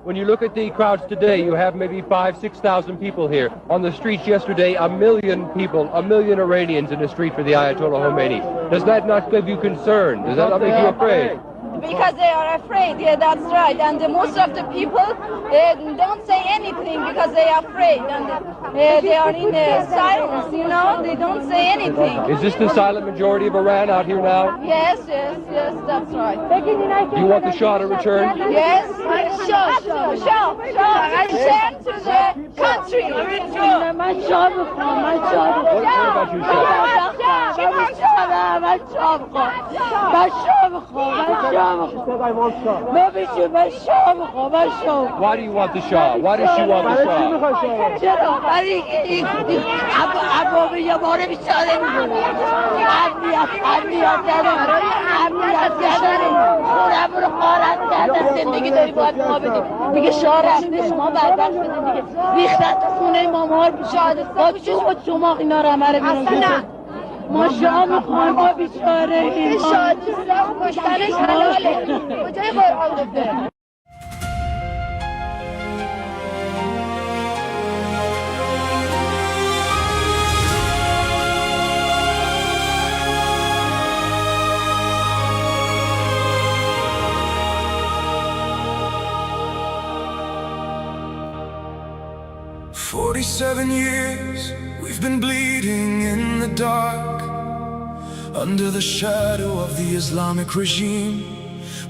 when you look at the crowds today, you have maybe 5,000-6,000 people here. On the streets yesterday, 1 million people, 1 million Iranians in the street for the Ayatollah Khomeini. Does that not give you concern? Does that not make you afraid? Because they are afraid, yeah, that's right. And most of the people don't say anything because they are afraid. And they are in silence, you know, they don't say anything. Is this the silent majority of Iran out here now? Yes, that's right. Do you want the Shah to return? Yes, Shah, return to the country. What about you, Shah? Why do you want the Shah? Why does she want the Shah? ما شاه میخوایم ما بیچاره این شادی کشتنش حلاله کجای قرآن گفته 47 years we've been bleeding in the dark, under the shadow of the Islamic regime,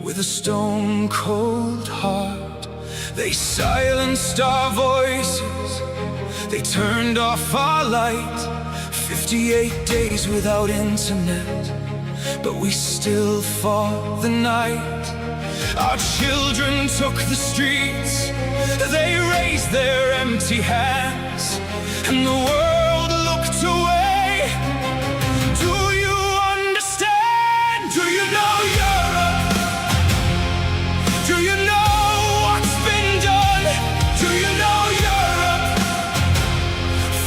with a stone-cold heart. They silenced our voices, they turned off our light. 58 days without internet, but we still fought the night. Our children took the streets, they raised their empty hands, and the world looked away. Do you understand? Do you know Europe? Do you know what's been done? Do you know Europe?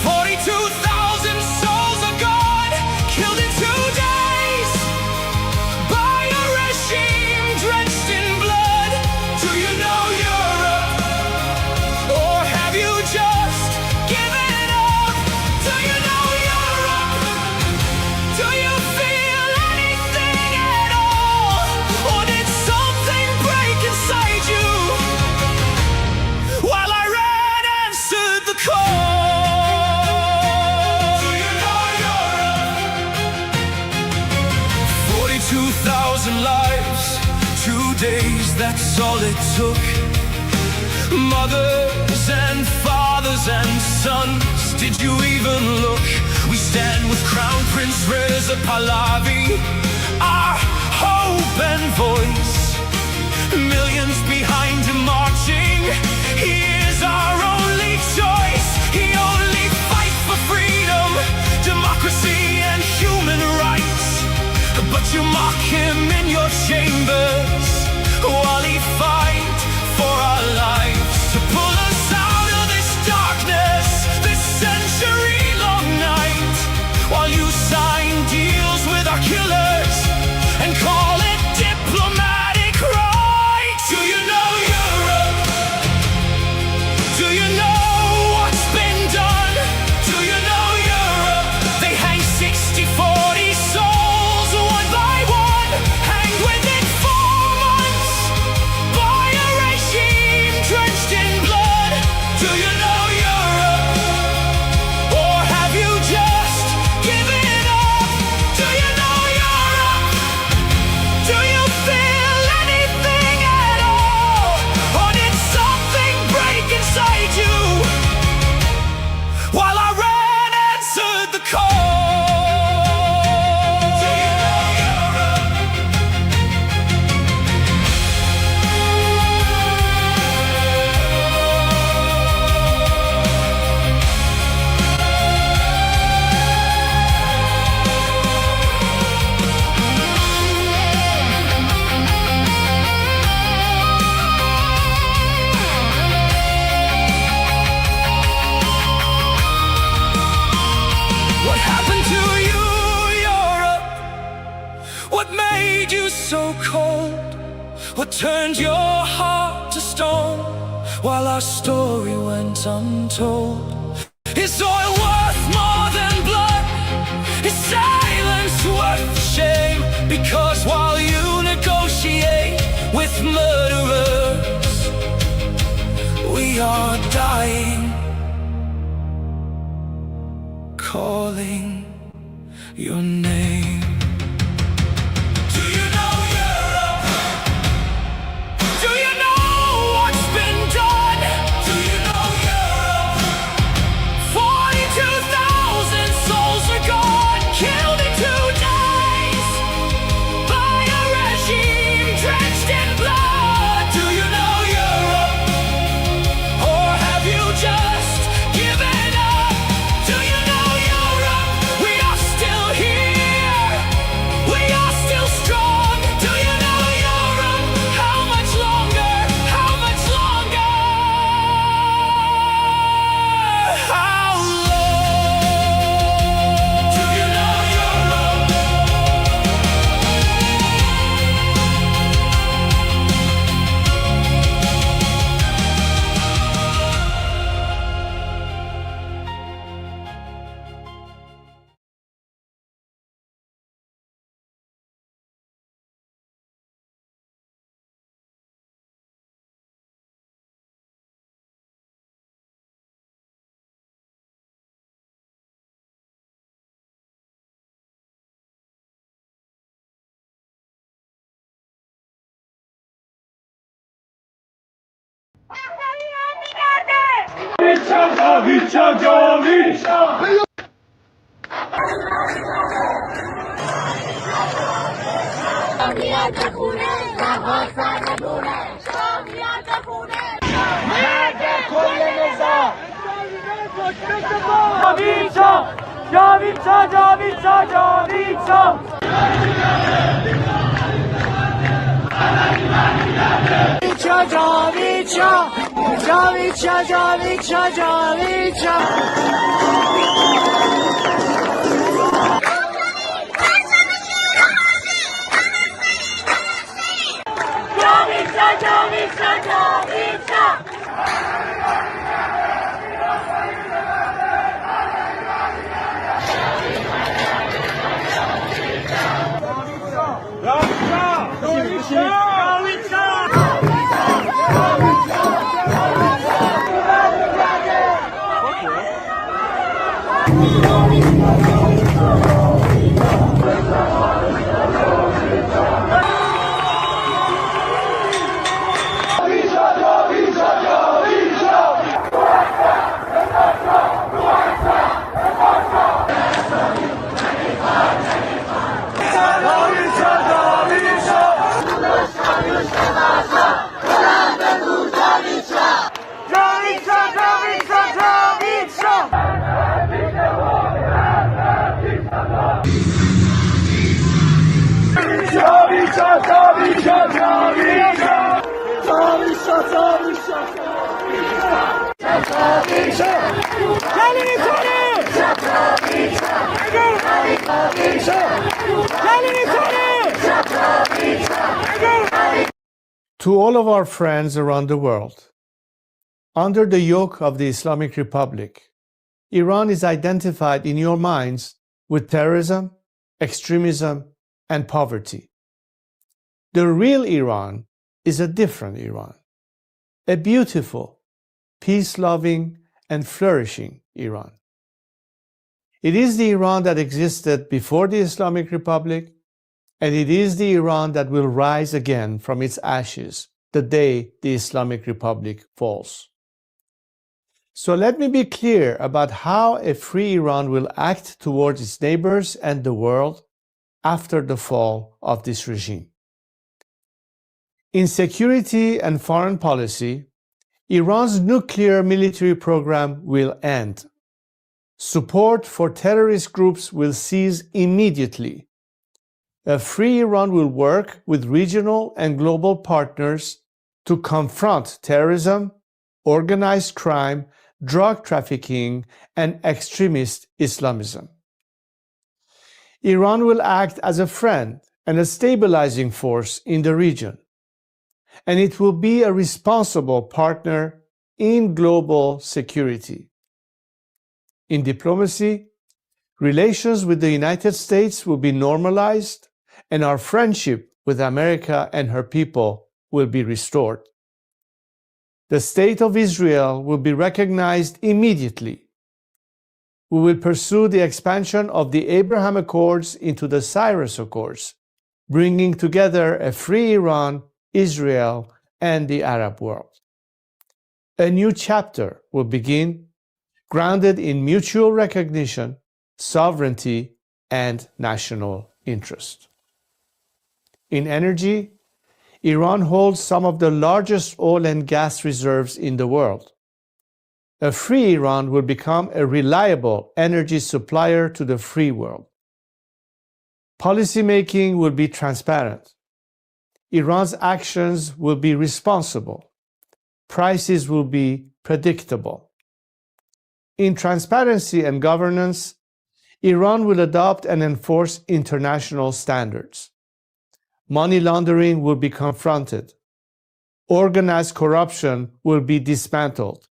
42,000 souls are gone, killed in 2 days by a regime drenched in blood. Do you know Europe? Or have you just given up? Do you know Europe? Do you feel anything at all? Or did something break inside you while Iran answered the call? Do you know Europe? 42,000 lives, 2 days, that's all it took. Mothers and fathers and sons, did you even look? We stand with Crown Prince Reza Pahlavi, our hope and voice. Millions behind him marching, he is our only choice. He only fights for freedom, democracy and human rights. But you mock him in your chambers while he fights for our lives, to pull us out of this darkness, this century-long night, while you sign deals with our killers and call it diplomatic right. Do you know Europe? Do you know what's been done? Do you know Europe? They hang 60, 40 souls one by one, hanged within 4 months by a regime drenched in blood. Do you know Europe? Or have you just given up? Do you know Europe? Do you feel anything at all? Or did something break inside you while Iran answered the call? Do you know Europe? What happened to you, Europe? What made you so cold? What turned your heart to stone? stone, while our story went untold. Is oil worth more than blood? Is silence worth the shame? Because while you negotiate with murderers, we are dying, calling your name. Do you know Europe? Do you know what's been done? Do you know Europe? 42,000 souls are gone, killed in 2 days by a regime drenched in blood. Do you know Europe? Or have you just given up? Do you know Europe? We are still here. We are still strong. Do you know Europe? How much longer? How much longer? How long? Do you know Europe? To all of our friends around the world, under the yoke of the Islamic Republic, Iran is identified in your minds with terrorism, extremism, and poverty. The real Iran is a different Iran, a beautiful, peace-loving, and flourishing Iran. It is the Iran that existed before the Islamic Republic, and it is the Iran that will rise again from its ashes the day the Islamic Republic falls. So let me be clear about how a free Iran will act towards its neighbors and the world after the fall of this regime. In security and foreign policy, Iran's nuclear military program will end. Support for terrorist groups will cease immediately. A free Iran will work with regional and global partners to confront terrorism, organized crime, drug trafficking, and extremist Islamism. Iran will act as a friend and a stabilizing force in the region. and it will be a responsible partner in global security. In diplomacy, relations with the United States will be normalized, and our friendship with America and her people will be restored. The State of Israel will be recognized immediately. We will pursue the expansion of the Abraham Accords into the Cyrus Accords, bringing together a free Iran, Israel, and the Arab world. A new chapter will begin, grounded in mutual recognition, sovereignty, and national interest. In energy, Iran holds some of the largest oil and gas reserves in the world. A free Iran will become a reliable energy supplier to the free world. Policymaking will be transparent. Iran's actions will be responsible. Prices will be predictable. In transparency and governance, Iran will adopt and enforce international standards. Money laundering will be confronted. Organized corruption will be dismantled.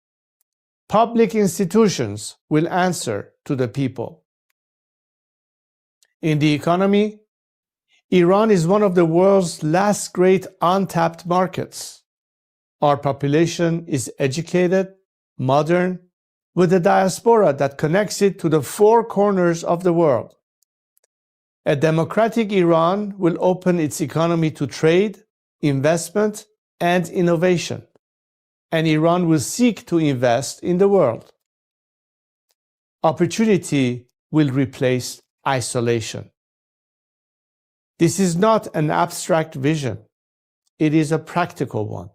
Public institutions will answer to the people. In the economy, Iran is one of the world's last great untapped markets. Our population is educated, modern, with a diaspora that connects it to the four corners of the world. A democratic Iran will open its economy to trade, investment, and innovation, and Iran will seek to invest in the world. Opportunity will replace isolation. This is not an abstract vision. It is a practical one,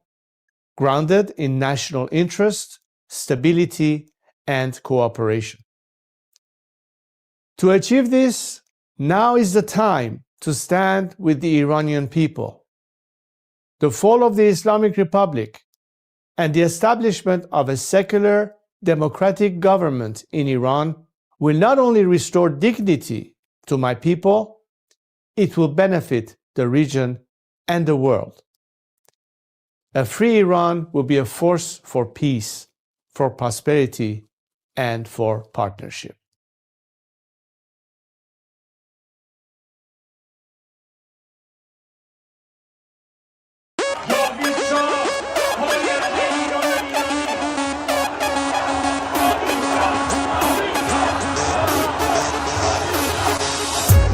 grounded in national interest, stability, and cooperation. To achieve this, now is the time to stand with the Iranian people. The fall of the Islamic Republic and the establishment of a secular, democratic government in Iran will not only restore dignity to my people, it will benefit the region and the world. A free Iran will be a force for peace, for prosperity, and for partnership.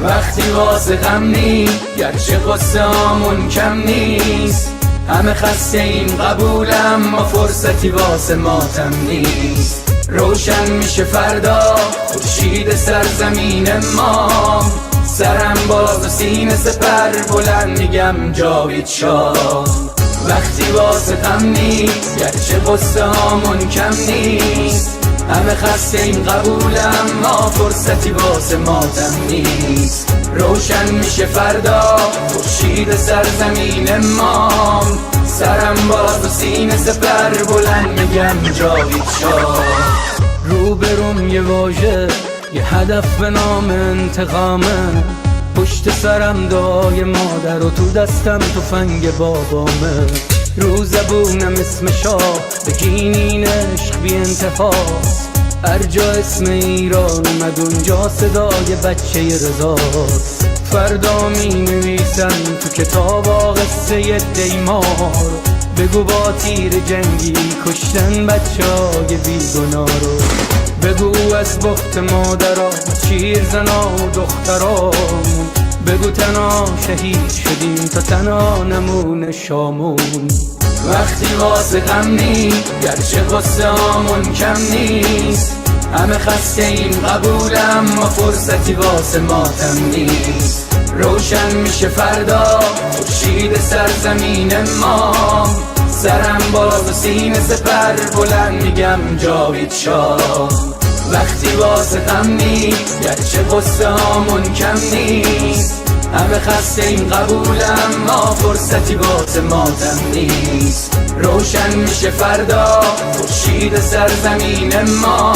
وقتی واسه غم نی گرچه قصه هامون کم نیست همه خسته این قبولم ما فرصتی واسه ماتم نیست روشن میشه فردا خورشید سرزمین ما سرم باز و سینه سپر بلند میگم جاوید شاه وقتی واسه غم نی گرچه قصه هامون کم نیست همه خسته این قبولم ما فرصتی واسه ماتم نیست روشن میشه فردا خورشید سرزمین ما سرم باز و سینه سپر بلند میگم جاوید شاه روبروم یه واژه یه هدف به نام انتقامه پشت سرم دعای مادر و تو دستم تفنگ بابامه رو زبونم اسم شاه بگینین عشق بی انتهاست هر جا اسم ایران اومد اونجا صدای بچه رضاست فردا می نویسن تو کتاب قصه دیمار بگو با تیر جنگی کشتن بچه های بیگناه رو بگو از بخت مادرها شیر زنا و دخترامون بگو تنها شهید شدیم تا تنها نمونه شامون وقتی واسه غم نی گرچه قصه هامون کم نیست همه خسته این قبولم ما فرصتی واسه ماتم نیست روشن میشه فردا خورشید سرزمین ما سرم باز و سینه سپر بلند میگم جاوید شاه وقتی واسه غم نی گرچه قصه هامون کم نیست همه خسته این قبولم ما فرصتی واسه ماتم نیست روشن میشه فردا خورشید سرزمین ما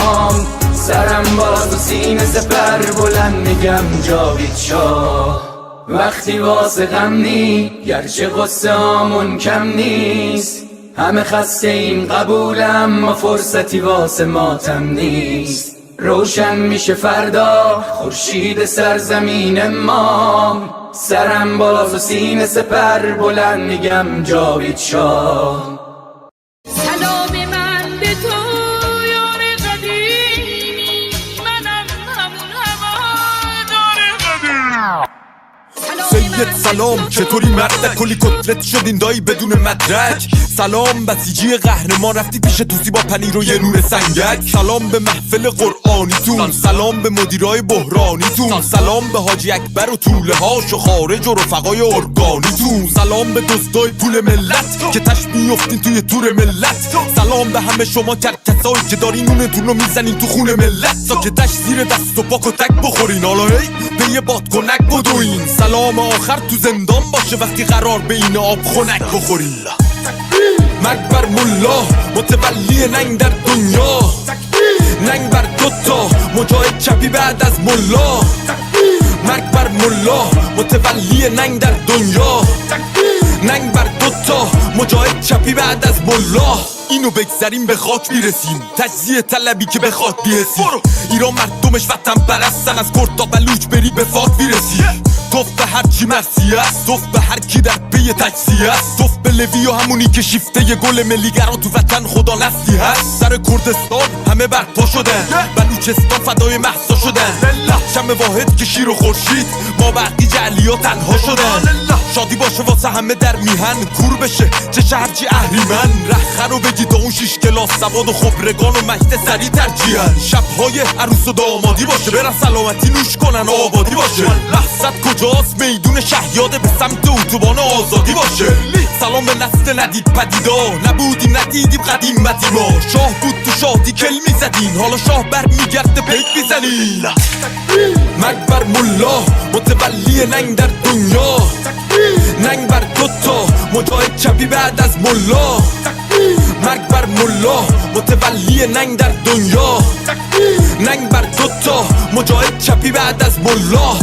سرم باز و سینه سپر بلند میگم جاوید شاه وقتی واسه غم نی گرچه قصه هامون کم نیست همه خسته این قبولم اما فرصتی واسه ماتم نیست روشن میشه فردا خورشید سرزمین ما سرم بالا و سینه سپر بلند میگم جاوید شاه سلام من به تو یار قدیمی منم همون هوادار قدیم سید سلام چطوری مردک کلی کتلت شدین دایی بدون مدرک سلام بسیجی قهرمان رفتی پیش توسی با پنیر و یه نون سنگک سلام به محفل قرآنیتون سلام به مدیرای بحرانیتون سلام به حاجی اکبر و طوله هاش و خارج و رفقای ارگانیتون سلام به دستای پول ملت که تش میفتین توی تور ملت سلام به همه شما کرکسایی که دارین نونتون رو میزنین تو خون ملت ساکتش زیر دست و پاک و تک بخورین حالا هی به یه بادکنک بدوین سلام آخر تو زندان باشه وقتی قرار به این آب خنک بخورین مرگ بر ملا متولی ننگ در دنیا ننگ بر دوتا مجاهد چپی بعد از ملا مرگ بر ملا متولی ننگ در دنیا ننگ بر دوتا مجاهد چپی بعد از ملا اینو بگذاریم به خاک میرسیم تجزیه طلبی که به خاک بیرسیم ایران مردمش وطن پرستن از کرد تا بلوچ بری به فاک بیرسی توف به هر چی مرسی است توف به هر کی در پی تجزیه است توف به لوی و همونی که شیفته ی گل ملیگران تو وطن خدا نسلی هست سر کردستان همه برپا شدن بلوچستان فدای مهسا شدن شم واحد که شیر و خورشید ما بقی جعلی ها تنها شدن شادی باشه واسه همه در میهن کور بشه چه شهرچی اهریمن رخ رو بگید اون 6 کلاس سواد و خبرگان و مجد سری ترجیحن شبهای عروس و دامادی باشه برن سلامتی نوش کنن آبادی باشه لحظت کجاست میدون شهیاده به سمت اتوبان آزادی باشه سلام به نسل ندید پدیدا نبودیم ندیدیم قدیمتی ما شاه بود تو شادی کل میزدین حالا شاه بر میگرده پیک میزنین مرگ بر ملا متولی ننگ در دنیا ننگ بر دوتا مجاهد چپی بعد از ملا مرگ بر ملا متولی ننگ در دنیا ننگ بر دوتا مجاهد چپی بعد از ملا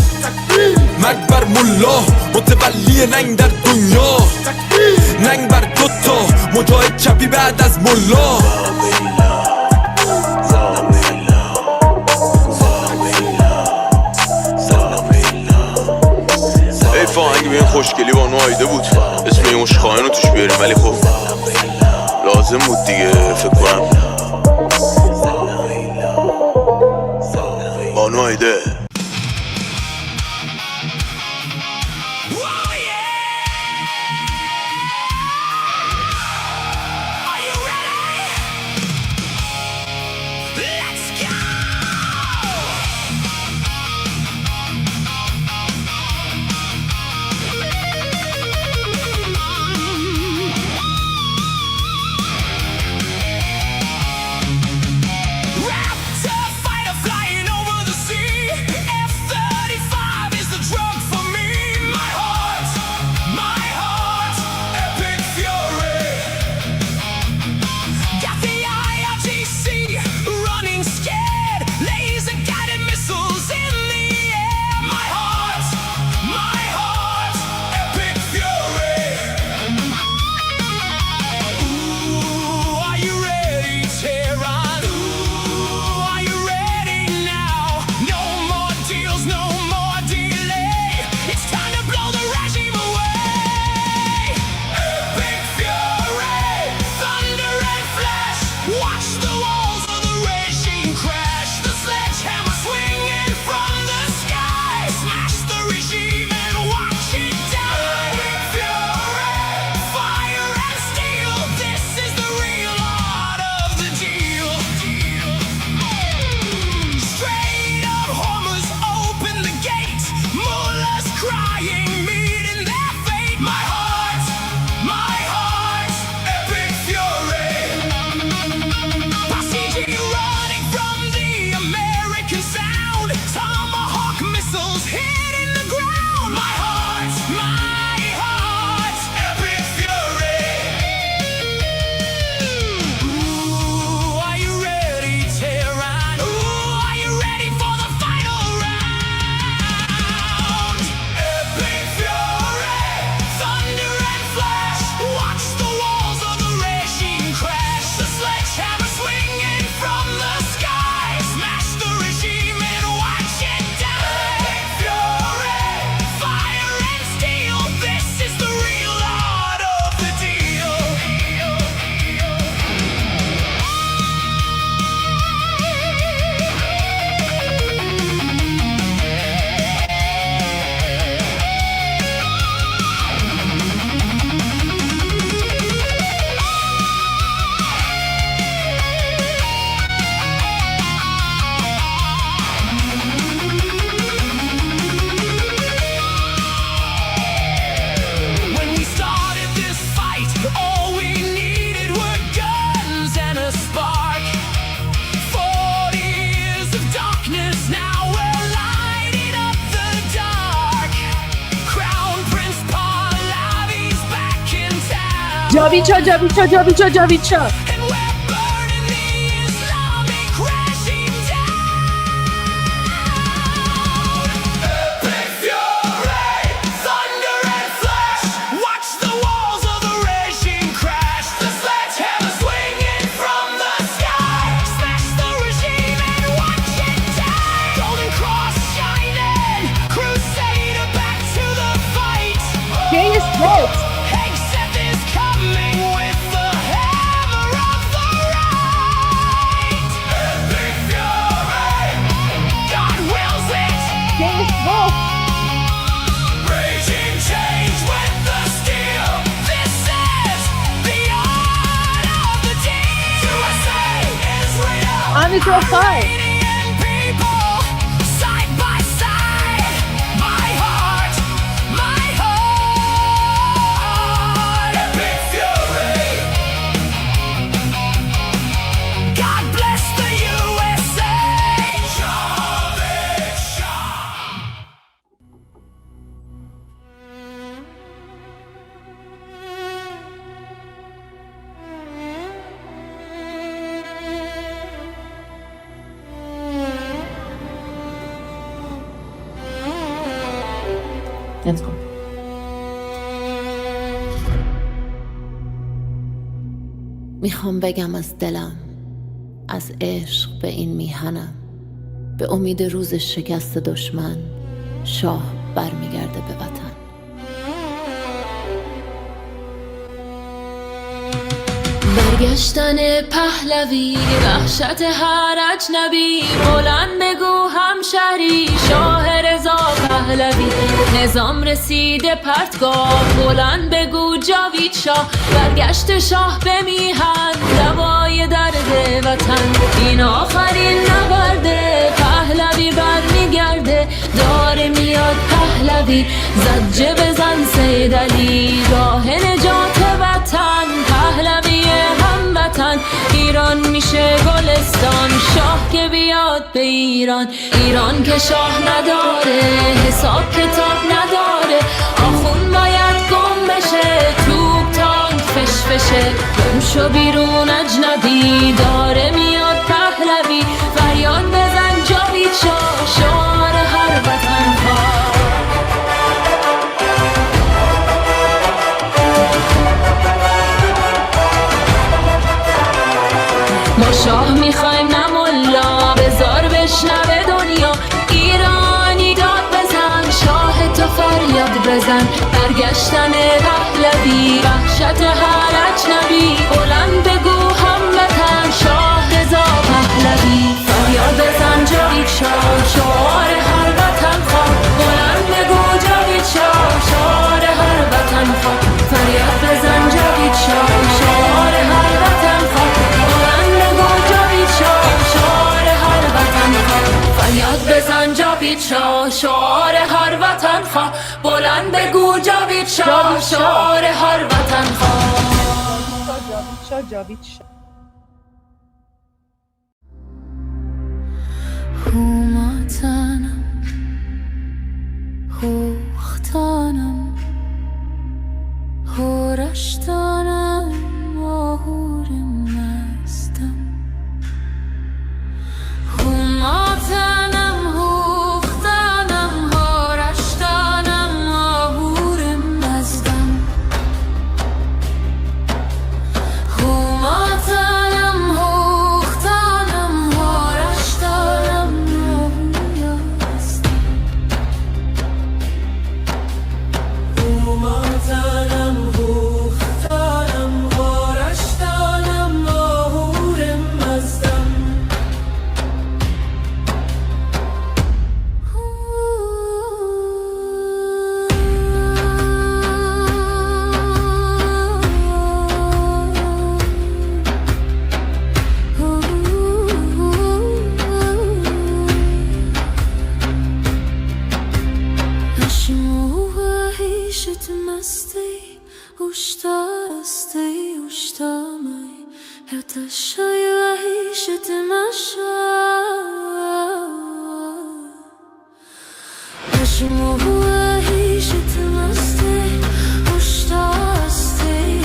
مرگ بر ملا متولی ننگ در دنیا ننگ بر دوتا مجاهد چپی بعد از ملا فاهنگ به این خوشگلی با نوایده بود اسم این مشخواهن رو توش بیاریم ولی خب لازم بود دیگه فکر کنم با نوایده جاویچا جاویچا جاویچا جاویچا. It's your fight. Let's go. میخوام بگم از دلم، از عشق به این میهنم، به امید روز شکست دشمن شاه برمیگرده به وطن. برگشتن پهلوی، وحشت هر اجنبی، بلند بگو همشهری شاه رضا پهلوی. نظام رسیده پرتگاه، بلند بگو جاوید شاه. برگشت شاه به میهن، دوای درد وطن. این آخرین نبرده، پهلوی برمیگرده. داره میاد پهلوی، زجه بزن سید علی. راه نجات وطن، پهلوی هموطن. ایران میشه گلستان، شاه که بیاد به ایران. ایران که شاه نداره، حساب کتاب نداره. آخون باید گم بشه، توپ تانک فشفشه. گم شو بیرون اجنبی، داره میاد پهلوی. فریاد بزن جاوید شاه، شعار هر وطن ها. ما شاه میخوایم نه ملا، بذار بشنوه دنیا. ایرانی داد بزن، شاه تو فریاد بزن. برگشتن پهلوی، وحشت هر اجنبی. بلند بگو هموطن، شاه رضا پهلوی. فریاد بزن جاوید شاه، شعار هر وطن خواه. بلند بگو جاوید شاه، شعار هر وطن خواه. فریاد بزن جاوید شاه، شعار هر وطن خواه. فریاد بزن جاوید شاه، شعار هر وطن خواه. بلند بگو جاوید شاه، شعار هر وطن خواه. جاوید شاه. هوماتنم، هوختانم، هورشتانم، آهور مستم. هوماتنم، هوختانم، هورشتانم، آهور مستم. هوماتنم، هوختانم، هورشتانم، آهور مستم. هوماتنم، هوختانم، هورشتانم، آهور مستم.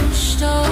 عشق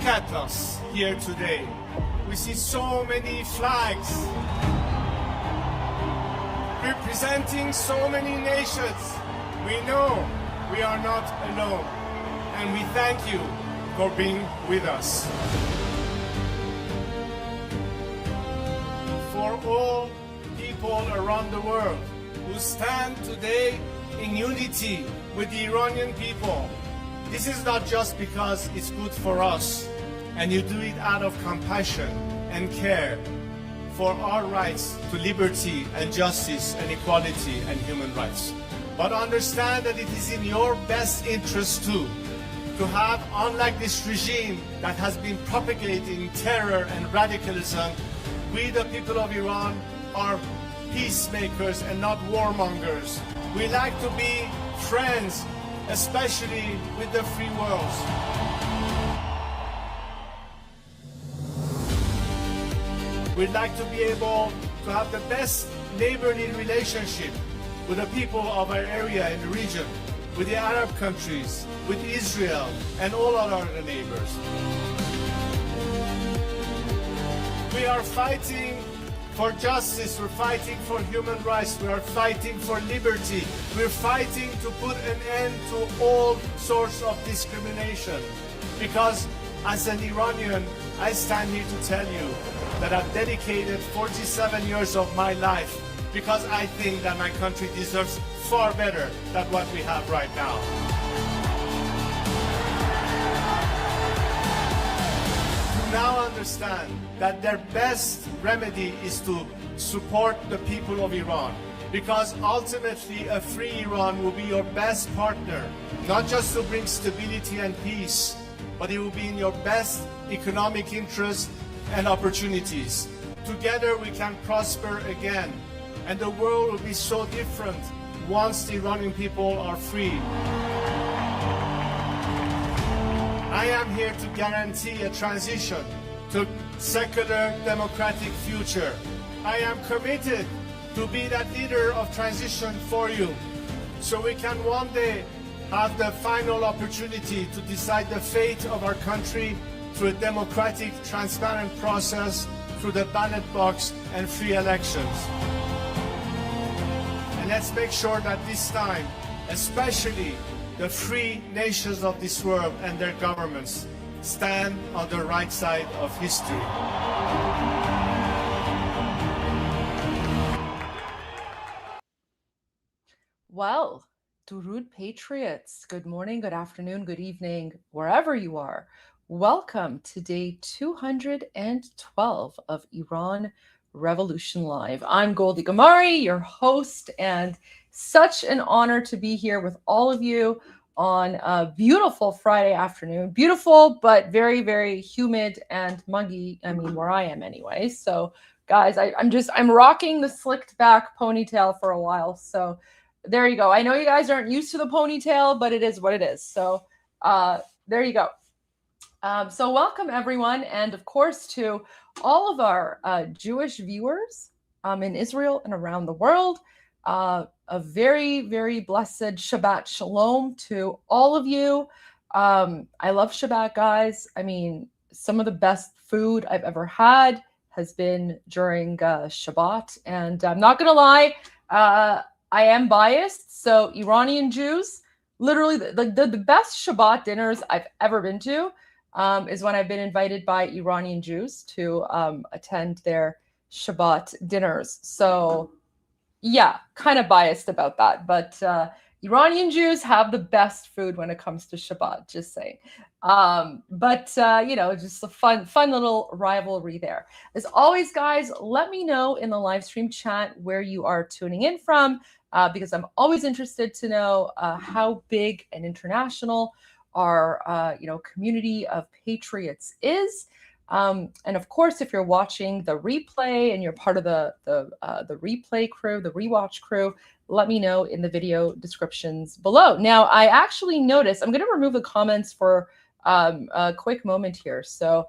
look at us here today. We see so many flags representing so many nations. We know we are not alone, and we thank you for being with us. For all people around the world who stand today in unity with the Iranian people, this is not just because it's good for us, and you do it out of compassion and care for our rights to liberty and justice and equality and human rights. But understand that it is in your best interest too, to have, unlike this regime that has been propagating terror and radicalism, we the people of Iran are peacemakers and not warmongers. We like to be friends, especially with the free world. We'd like to be able to have the best neighborly relationship with the people of our area in the region, with the Arab countries, with Israel, and all our other neighbors. We are fighting for justice, we're fighting for human rights, we are fighting for liberty, we're fighting to put an end to all sorts of discrimination. Because as an Iranian, I stand here to tell you that I've dedicated 47 years of my life because I think that my country deserves far better than what we have right now. Now understand that their best remedy is to support the people of Iran, because ultimately a free Iran will be your best partner, not just to bring stability and peace, but it will be in your best economic interest and opportunities. Together we can prosper again, and the world will be so different once the Iranian people are free. I am here to guarantee a transition to secular democratic future. I am committed to be that leader of transition for you, so we can one day have the final opportunity to decide the fate of our country through a democratic, transparent process, through the ballot box and free elections. And let's make sure that this time, especially the free nations of this world and their governments, stand on the right side of history. Well, Durud Patriots, good morning, good afternoon, good evening, wherever you are. Welcome to day 212 of Iran Revolution Live. I'm Goldie Ghamari, your host, and such an honor to be here with all of you on a beautiful Friday afternoon. Beautiful, but very, very humid and muggy. I mean, where I am anyway. So guys, I'm rocking the slicked back ponytail for a while. So there you go. I know you guys aren't used to the ponytail, but it is what it is. So there you go. So welcome everyone. And of course to all of our Jewish viewers in Israel and around the world. A very, very blessed Shabbat Shalom to all of you. I love Shabbat, guys. I mean, some of the best food I've ever had has been during Shabbat. And I'm not going to lie, I am biased. So Iranian Jews, literally the best Shabbat dinners I've ever been to is when I've been invited by Iranian Jews to attend their Shabbat dinners. So yeah, kind of biased about that, but Iranian Jews have the best food when it comes to Shabbat, just saying. You know, just a fun little rivalry there. As always, guys, let me know in the live stream chat where you are tuning in from, because I'm always interested to know how big and international our community of patriots is. And of course, if you're watching the replay and you're part of the replay crew, the rewatch crew, let me know in the video descriptions below. Now, I actually noticed, I'm going to remove the comments for a quick moment here. So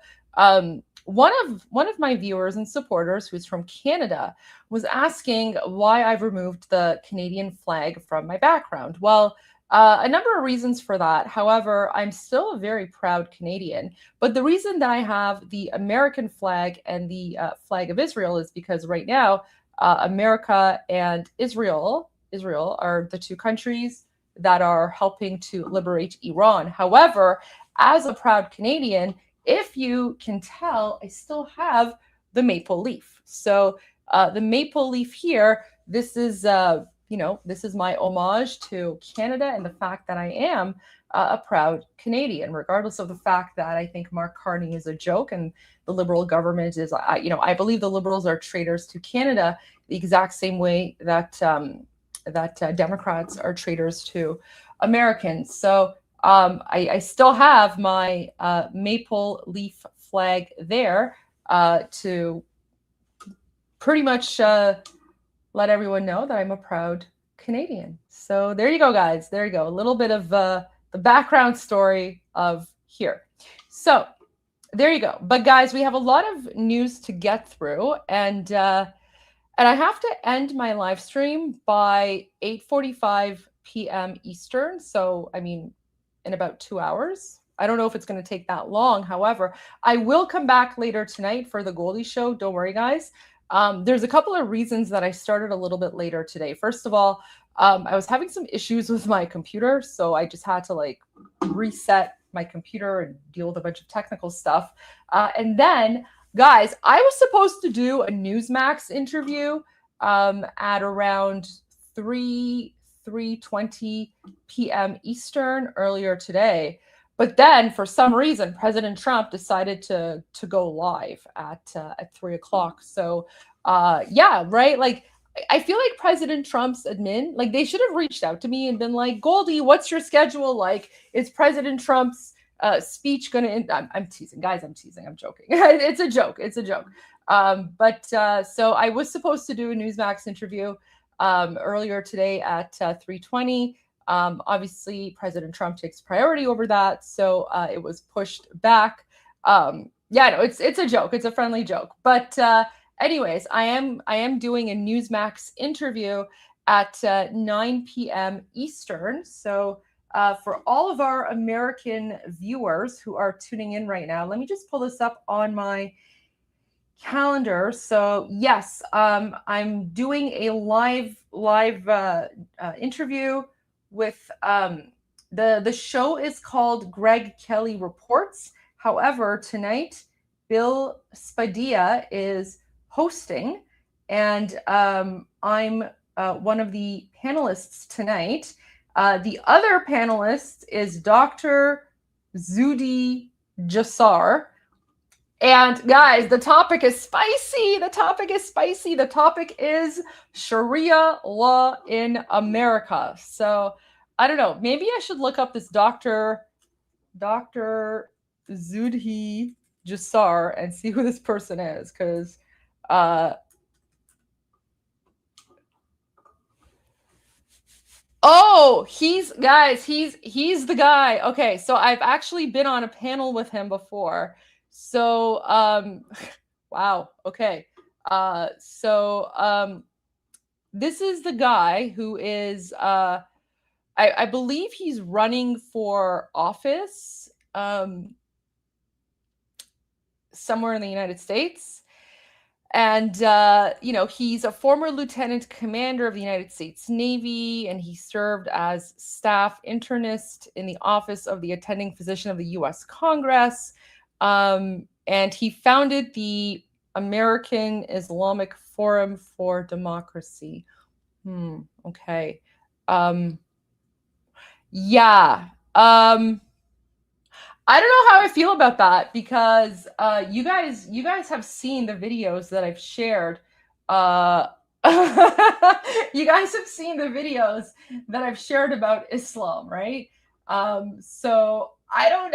one of my viewers and supporters who's from Canada was asking why I've removed the Canadian flag from my background. Well, A number of reasons for that. However, I'm still a very proud Canadian. But the reason that I have the American flag and the flag of Israel is because right now, America and Israel are the two countries that are helping to liberate Iran. However, as a proud Canadian, if you can tell, I still have the maple leaf. So the maple leaf here, this is, this is my homage to Canada and the fact that I am a proud Canadian, regardless of the fact that I think Mark Carney is a joke and the Liberal government is, I believe the Liberals are traitors to Canada the exact same way that Democrats are traitors to Americans. So I still have my maple leaf flag there to pretty much let everyone know that I'm a proud Canadian. So there you go, guys. There you go. A little bit of the background story of here. So there you go. But guys, we have a lot of news to get through, and I have to end my live stream by 8:45 p.m. Eastern. So, I mean, in about 2 hours. I don't know if it's going to take that long. However, I will come back later tonight for the Goldie show. Don't worry, guys. There's a couple of reasons that I started a little bit later today. First of all, I was having some issues with my computer, so I just had to like reset my computer and deal with a bunch of technical stuff. And then, guys, I was supposed to do a Newsmax interview at around 3:20 p.m. Eastern earlier today. But then, for some reason, President Trump decided to go live at 3 o'clock. So, yeah, right. Like, I feel like President Trump's admin, like, they should have reached out to me and been like, Goldie, what's your schedule like? Is President Trump's speech going to? I'm teasing, guys. I'm teasing. I'm joking. It's a joke. It's a joke. So I was supposed to do a Newsmax interview earlier today at 3:20. Obviously, President Trump takes priority over that, so it was pushed back. Yeah, no, it's a joke. It's a friendly joke. But anyways, I am doing a Newsmax interview at 9 p.m. Eastern. So for all of our American viewers who are tuning in right now, let me just pull this up on my calendar. So yes, I'm doing a live interview with the show is called Greg Kelly Reports. However, tonight Bill Spadilla is hosting, and I'm one of the panelists tonight. The other panelist is Dr. Zudi Jassar. And guys, the topic is spicy. The topic is spicy. The topic is Sharia law in America. So I don't know. Maybe I should look up this Dr. Zudi Jassar and see who this person is, because oh, he's the guy. Okay, so I've actually been on a panel with him before. So, wow. Okay. This is the guy who is, I believe he's running for office, somewhere in the United States. And, he's a former lieutenant commander of the United States Navy, and he served as staff internist in the office of the attending physician of the U.S. Congress. And he founded the American Islamic Forum for Democracy. Okay. Yeah. I don't know how I feel about that, because you guys have seen the videos that I've shared. You guys have seen the videos that I've shared about Islam, right? So I don't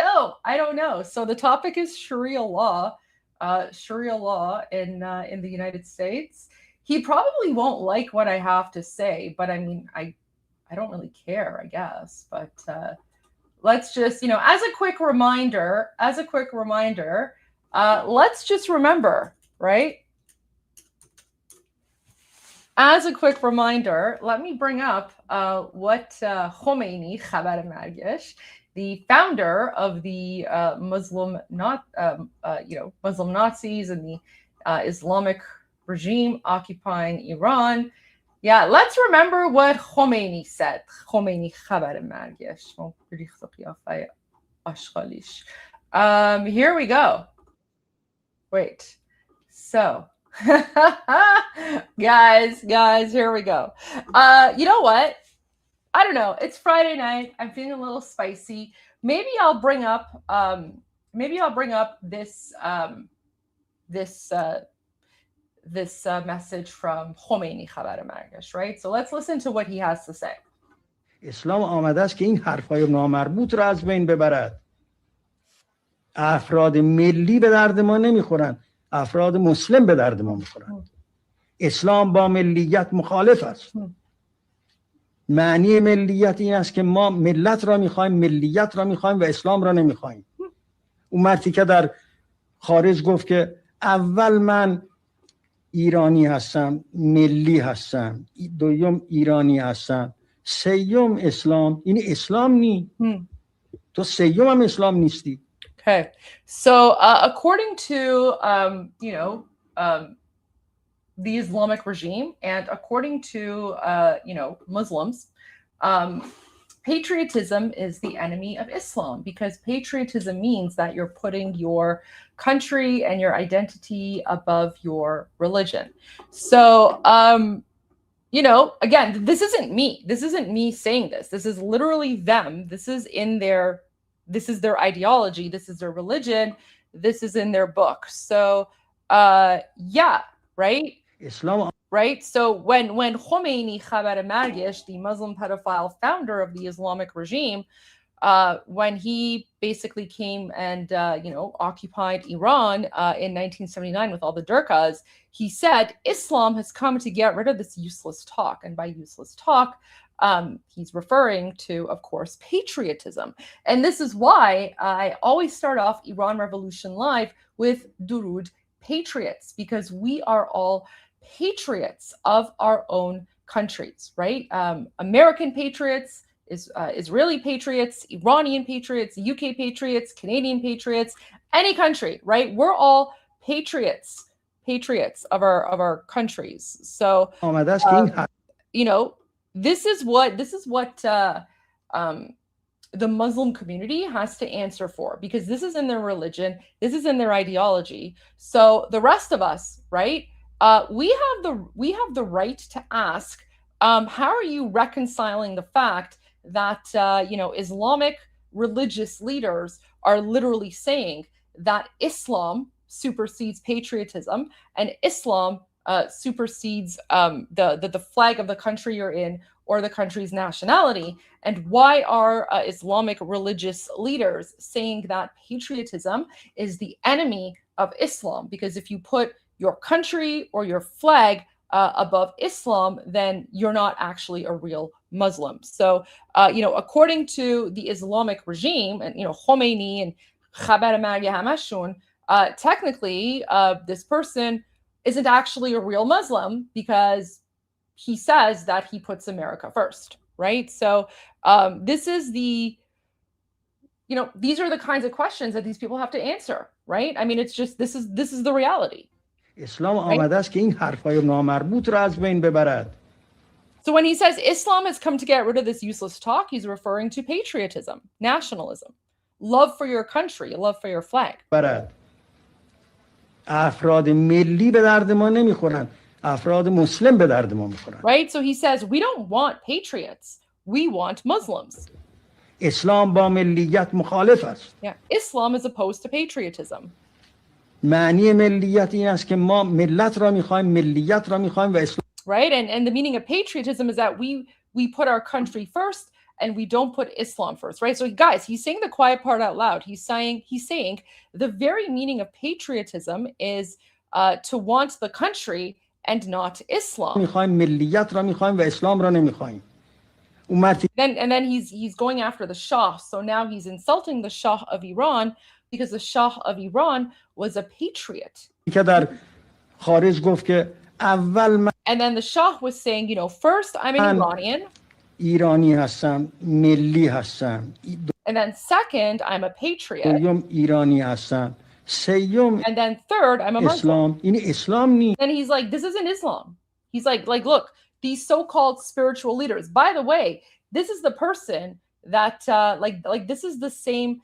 know. So the topic is Sharia law in the United States. He probably won't like what I have to say, but I mean, I don't really care, I guess. But let's just, as a quick reminder, let's just remember, right? as a quick reminder, let me bring up what Khomeini, Khabar Margesh, the founder of the Muslim Nazis and the Islamic regime occupying Iran. Yeah, let's remember what Khomeini said. Khomeini Khabar Margesh. Here we go. Wait. So, guys, here we go. You know what? I don't know. It's Friday night. I'm feeling a little spicy. Maybe I'll bring up this message from Khomeini Khabar Margesh, right? So let's listen to what he has to say. اسلام آمده است که این حرفای نامربوط را از بین ببرد. افراد ملی به درد ما نمیخورن، افراد مسلم به درد ما میخورن. اسلام با ملیت مخالف است. معنی ملیت این است که ما ملت را میخوایم، ملیت را میخوایم و اسلام را نمیخوایم. اون مردی که در خارج گفت که اول من ایرانی هستم، ملی هستم، دوم ایرانی هستم، سیوم اسلام، این اسلام نی. تو سیوم هم اسلام نیستی. Okay, so according to the Islamic regime and according to Muslims, patriotism is the enemy of Islam, because patriotism means that you're putting your country and your identity above your religion. So again, this isn't me. This isn't me saying this. This is literally them. This is their ideology. This is their religion. This is in their book. So, yeah, right? Islam. Right? So when Khomeini Khabar Margesh, the Muslim pedophile founder of the Islamic regime, when he basically came and, occupied Iran in 1979 with all the Durkas, he said, Islam has come to get rid of this useless talk. And by useless talk, he's referring to, of course, patriotism. And this is why I always start off Iran Revolution Live with Durud Patriots, because we are all patriots of our own countries, right? American patriots, Israeli patriots, Iranian patriots, UK patriots, Canadian patriots, any country, right? We're all patriots of our countries. So, this is what the Muslim community has to answer for, because this is in their religion, this is in their ideology. So the rest of us, right? We have the right to ask, how are you reconciling the fact that Islamic religious leaders are literally saying that Islam supersedes patriotism and Islam supersedes the flag of the country you're in or the country's nationality? And why are Islamic religious leaders saying that patriotism is the enemy of Islam? Because if you put your country or your flag above Islam, then you're not actually a real Muslim. So, according to the Islamic regime and, Khomeini and Khabar Margesh Hamashun, technically, this person isn't actually a real Muslim because he says that he puts America first, right? So this is these are the kinds of questions that these people have to answer, right? I mean, it's just, this is the reality. اسلام آمده است که این حرفای نامربوط را از بین ببرد. So when he says Islam has come to get rid of this useless talk, he's referring to patriotism, nationalism, love for your country, love for your flag. افراد ملی به درد ما نمیخورن، افراد مسلم به درد ما میخورن. Right? So he says we don't want patriots, we want Muslims. اسلام با ملیت مخالف است. Yeah, Islam is opposed to patriotism. معنی ملیت این است که ما ملت را میخوایم، ملیت را میخوایم و اسلام. Right? And the meaning of patriotism is that we put our country first and we don't put Islam first, right? So guys, he's saying the quiet part out loud. He's saying the very meaning of patriotism is to want the country and not Islam. میخوایم ملیت را میخوایم و اسلام را نمیخوایم. Then he's going after the Shah. So now he's insulting the Shah of Iran because the Shah of Iran was a patriot. که در خارج گفت که اول من And then the Shah was saying, you know, first, I'm an Iranian. ایرانی هستم، ملی هستم. And then second, I'm a patriot. دوم ایرانی هستم. سیوم And then third, I'm a Muslim. اسلام. این اسلام نیست. And he's like, this isn't Islam. He's like, look, these so-called spiritual leaders. By the way, this is the person that, like this is the same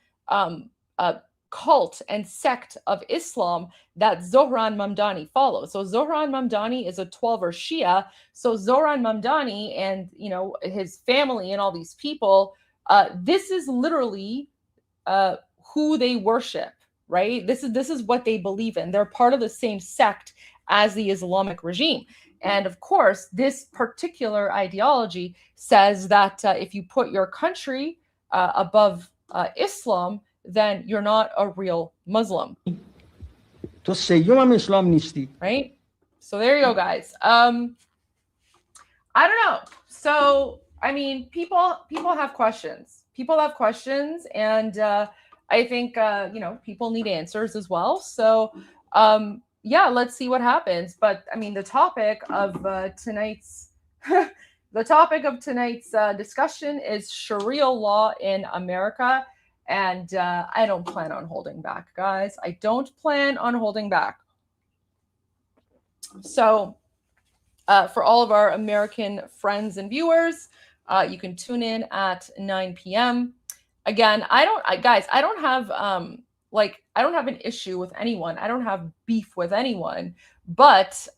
cult and sect of Islam that Zohran Mamdani follows. So Zohran Mamdani is a 12er Shia. So Zohran Mamdani and, you know, his family and all these people, this is literally who they worship, right? This is what they believe in. They're part of the same sect as the Islamic regime. And of course, this particular ideology says that if you put your country above Islam, then you're not a real Muslim. تو سیوم هم اسلام نیستی. Right? So there you go, guys. I don't know. So, I mean, people have questions. People have questions, and I think, you know, people need answers as well. So, yeah, let's see what happens. But I mean, the topic of tonight's discussion is Sharia law in America. And I don't plan on holding back, guys. I don't plan on holding back. So for all of our American friends and viewers, you can tune in at 9 p.m. Again, I don't have I don't have an issue with anyone. I don't have beef with anyone. But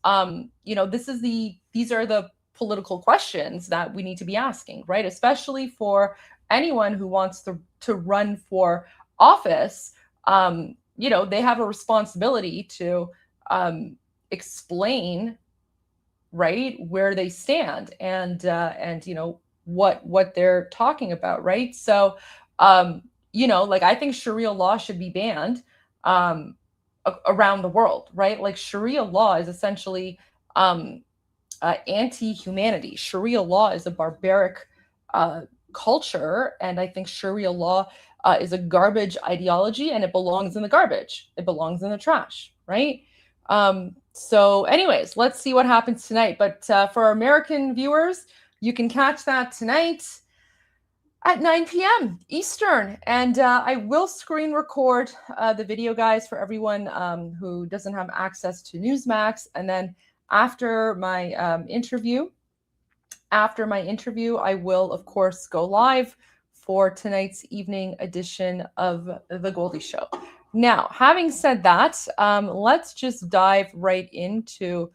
you know, these are the political questions that we need to be asking, right? Especially for anyone who wants to run for office. You know, they have a responsibility to explain, right, where they stand and you know what they're talking about, right? So you know, like, I think Sharia law should be banned around the world, right? Like, Sharia law is essentially anti-humanity. Sharia law is a barbaric culture, and I think Sharia law is a garbage ideology, and it belongs in the garbage. It belongs in the trash, right? So anyways, let's see what happens tonight. But for our American viewers, you can catch that tonight at 9 p.m. Eastern. And I will screen record the video, guys, for everyone who doesn't have access to Newsmax. And then after my interview, I will, of course, go live for tonight's evening edition of The Goldie Show. Now, having said that, let's just dive right into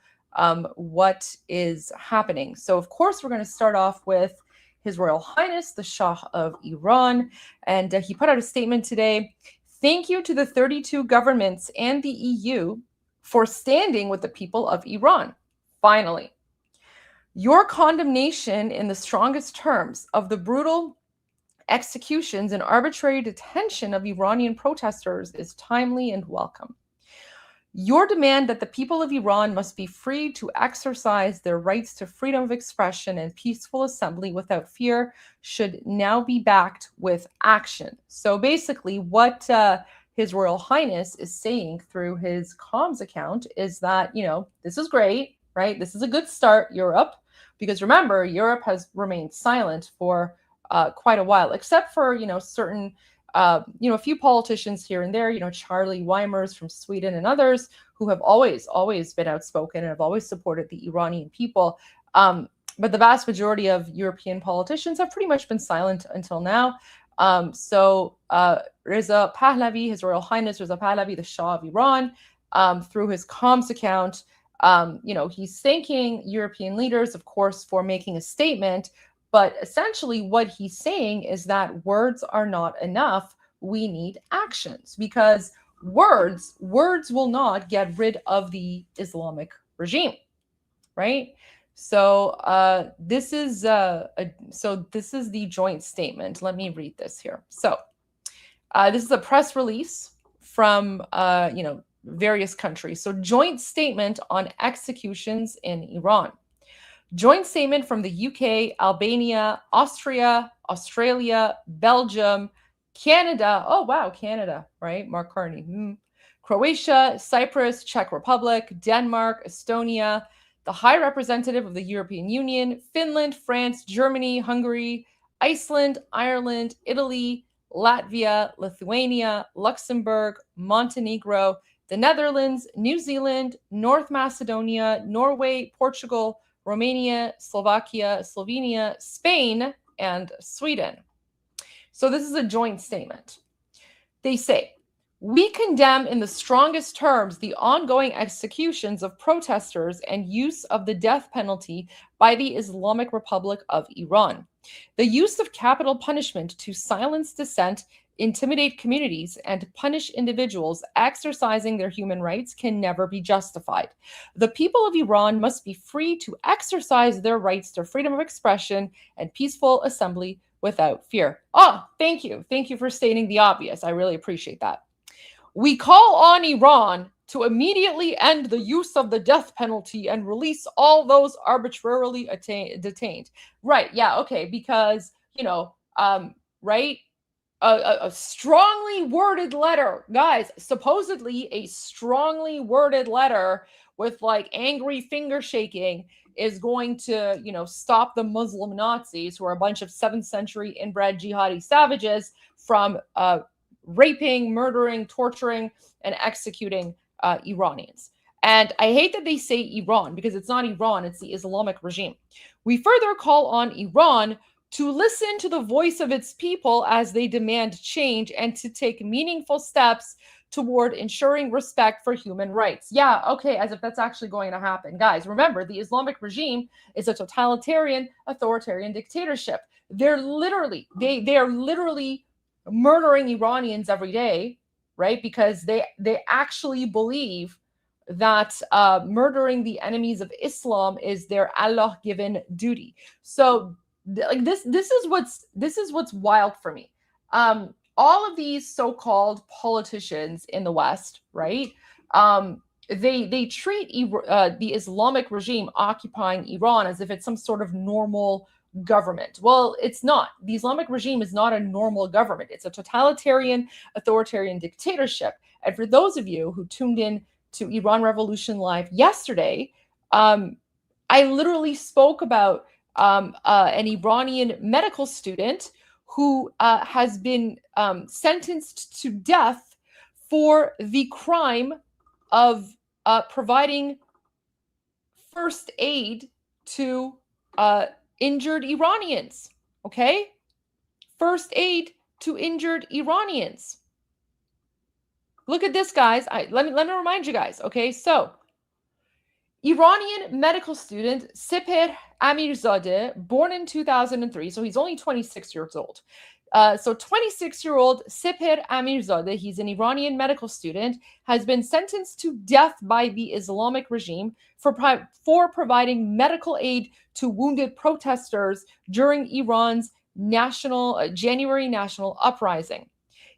what is happening. So, of course, we're going to start off with His Royal Highness, the Shah of Iran. And he put out a statement today. Thank you to the 32 governments and the EU for standing with the people of Iran. Finally. Your condemnation in the strongest terms of the brutal executions and arbitrary detention of Iranian protesters is timely and welcome. Your demand that the people of Iran must be free to exercise their rights to freedom of expression and peaceful assembly without fear should now be backed with action. So basically what His Royal Highness is saying through his comms account is that, you know, this is great, right? This is a good start, Europe. Because remember, Europe has remained silent for quite a while, except for, you know, certain, you know, a few politicians here and there, you know, Charlie Weimers from Sweden and others who have always been outspoken and have always supported the Iranian people. But the vast majority of European politicians have pretty much been silent until now. So Reza Pahlavi, His Royal Highness Reza Pahlavi, the Shah of Iran, through his comms account, you know, he's thanking European leaders, of course, for making a statement. But essentially what he's saying is that words are not enough. We need actions, because words will not get rid of the Islamic regime, right? So this is the joint statement. Let me read this here. So this is a press release from you know, various countries. So joint statement on executions in Iran. Joint statement from the UK, Albania, Austria, Australia, Belgium, Canada. Oh, wow, Canada, right? Mark Carney. Croatia, Cyprus, Czech Republic, Denmark, Estonia, the High Representative of the European Union, Finland, France, Germany, Hungary, Iceland, Ireland, Italy, Latvia, Lithuania, Luxembourg, Montenegro, the Netherlands, New Zealand, North Macedonia, Norway, Portugal, Romania, Slovakia, Slovenia, Spain, and Sweden. So this is a joint statement. They say, we condemn in the strongest terms the ongoing executions of protesters and use of the death penalty by the Islamic Republic of Iran. The use of capital punishment to silence dissent, intimidate communities, and punish individuals exercising their human rights can never be justified. The people of Iran must be free to exercise their rights to freedom of expression and peaceful assembly without fear. Oh, thank you. Thank you for stating the obvious. I really appreciate that. We call on Iran to immediately end the use of the death penalty and release all those arbitrarily detained. Right, yeah, okay, because, you know, right? A strongly worded letter, guys, supposedly a strongly worded letter with like angry finger shaking is going to, you know, stop the Muslim Nazis, who are a bunch of 7th century inbred jihadi savages, from raping, murdering, torturing, and executing Iranians. And I hate that they say Iran, because it's not Iran, it's the Islamic regime. We further call on Iran to listen to the voice of its people as they demand change and to take meaningful steps toward ensuring respect for human rights. Yeah, okay, as if that's actually going to happen. Guys, remember, the Islamic regime is a totalitarian, authoritarian dictatorship. They're literally, they are literally murdering Iranians every day, right? Because they actually believe that murdering the enemies of Islam is their Allah-given duty. So like this is what's wild for me. All of these so-called politicians in the West, right? They treat the Islamic regime occupying Iran as if it's some sort of normal government. Well, it's not. The Islamic regime is not a normal government. It's a totalitarian, authoritarian dictatorship. And for those of you who tuned in to Iran Revolution Live yesterday, I literally spoke about an Iranian medical student who has been sentenced to death for the crime of providing first aid to injured Iranians. Okay? First aid to injured Iranians. Look at this, guys. Let me remind you guys. Okay, so Iranian medical student Sepher Amirzadeh, born in 2003, so he's only 26 years old. So 26-year-old Sepher Amirzadeh, he's an Iranian medical student, has been sentenced to death by the Islamic regime for providing medical aid to wounded protesters during Iran's January national uprising.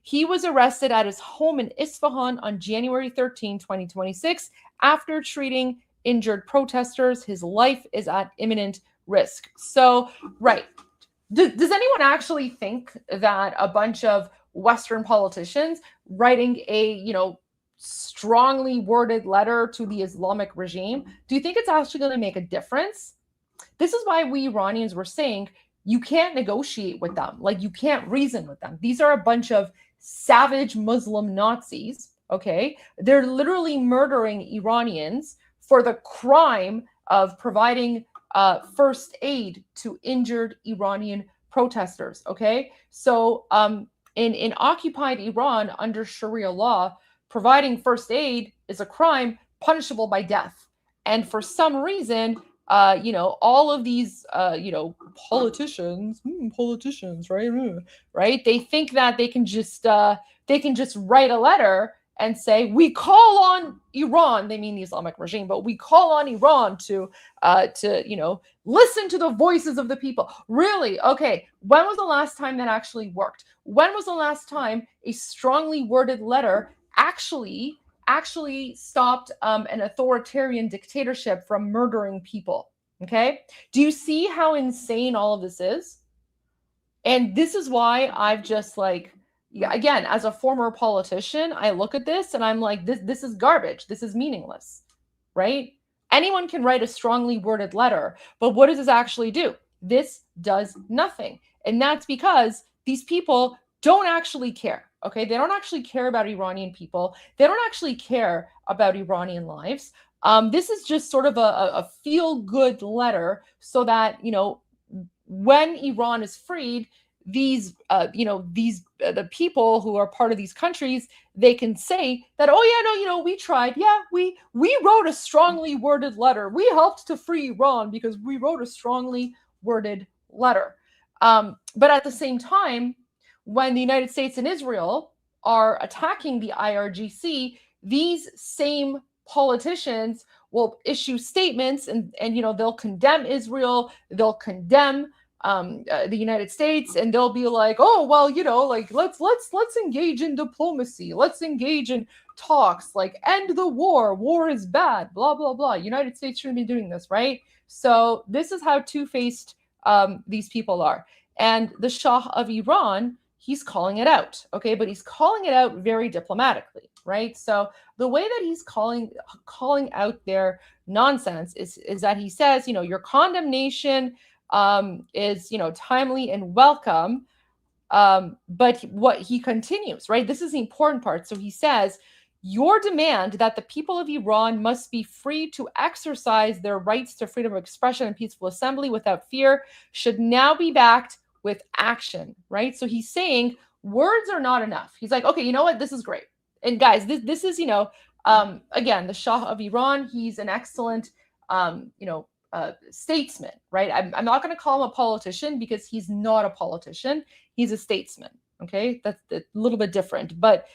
He was arrested at his home in Isfahan on January 13, 2026, after treating injured protesters. His life is at imminent risk. So, right. Does anyone actually think that a bunch of Western politicians writing a, you know, strongly worded letter to the Islamic regime, do you think it's actually going to make a difference? This is why we Iranians were saying you can't negotiate with them. Like, you can't reason with them. These are a bunch of savage Muslim Nazis, okay? They're literally murdering Iranians for the crime of providing first aid to injured Iranian protesters, okay? So in occupied Iran, under Sharia law, providing first aid is a crime punishable by death. And for some reason, you know, all of these, you know, politicians, right? They think that they can just write a letter and say, we call on Iran, they mean the Islamic regime, but we call on Iran to you know, listen to the voices of the people. Really? Okay. When was the last time that actually worked? When was the last time a strongly worded letter actually stopped an authoritarian dictatorship from murdering people? Okay. Do you see how insane all of this is? And this is why I've just like, again, as a former politician, I look at this and I'm like, this is garbage. This is meaningless, right? Anyone can write a strongly worded letter, but what does this actually do? This does nothing. And that's because these people don't actually care. Okay, they don't actually care about Iranian people. They don't actually care about Iranian lives. This is just sort of a feel-good letter so that, you know, when Iran is freed, these the people who are part of these countries, they can say that, oh yeah, no, you know, we tried, yeah, we wrote a strongly worded letter, we helped to free Iran because we wrote a strongly worded letter. But at the same time, when the United States and Israel are attacking the IRGC, these same politicians will issue statements and you know, they'll condemn Israel, they'll condemn the United States, and they'll be like, oh well, you know, like let's engage in diplomacy, let's engage in talks, like end the war is bad, blah blah blah. United States shouldn't be doing this, right? So this is how two-faced these people are. And the Shah of Iran, he's calling it out, okay, but he's calling it out very diplomatically, right? So the way that he's calling out their nonsense is that he says, you know, your condemnation is, you know, timely and welcome. But what he continues, right? This is the important part. So he says, your demand that the people of Iran must be free to exercise their rights to freedom of expression and peaceful assembly without fear should now be backed with action, right? So he's saying words are not enough. He's like, okay, you know what? This is great. And guys, this is, you know, again, the Shah of Iran, he's an excellent, you know, statesman, right? I'm not going to call him a politician because he's not a politician. He's a statesman. Okay, that's a little bit different, but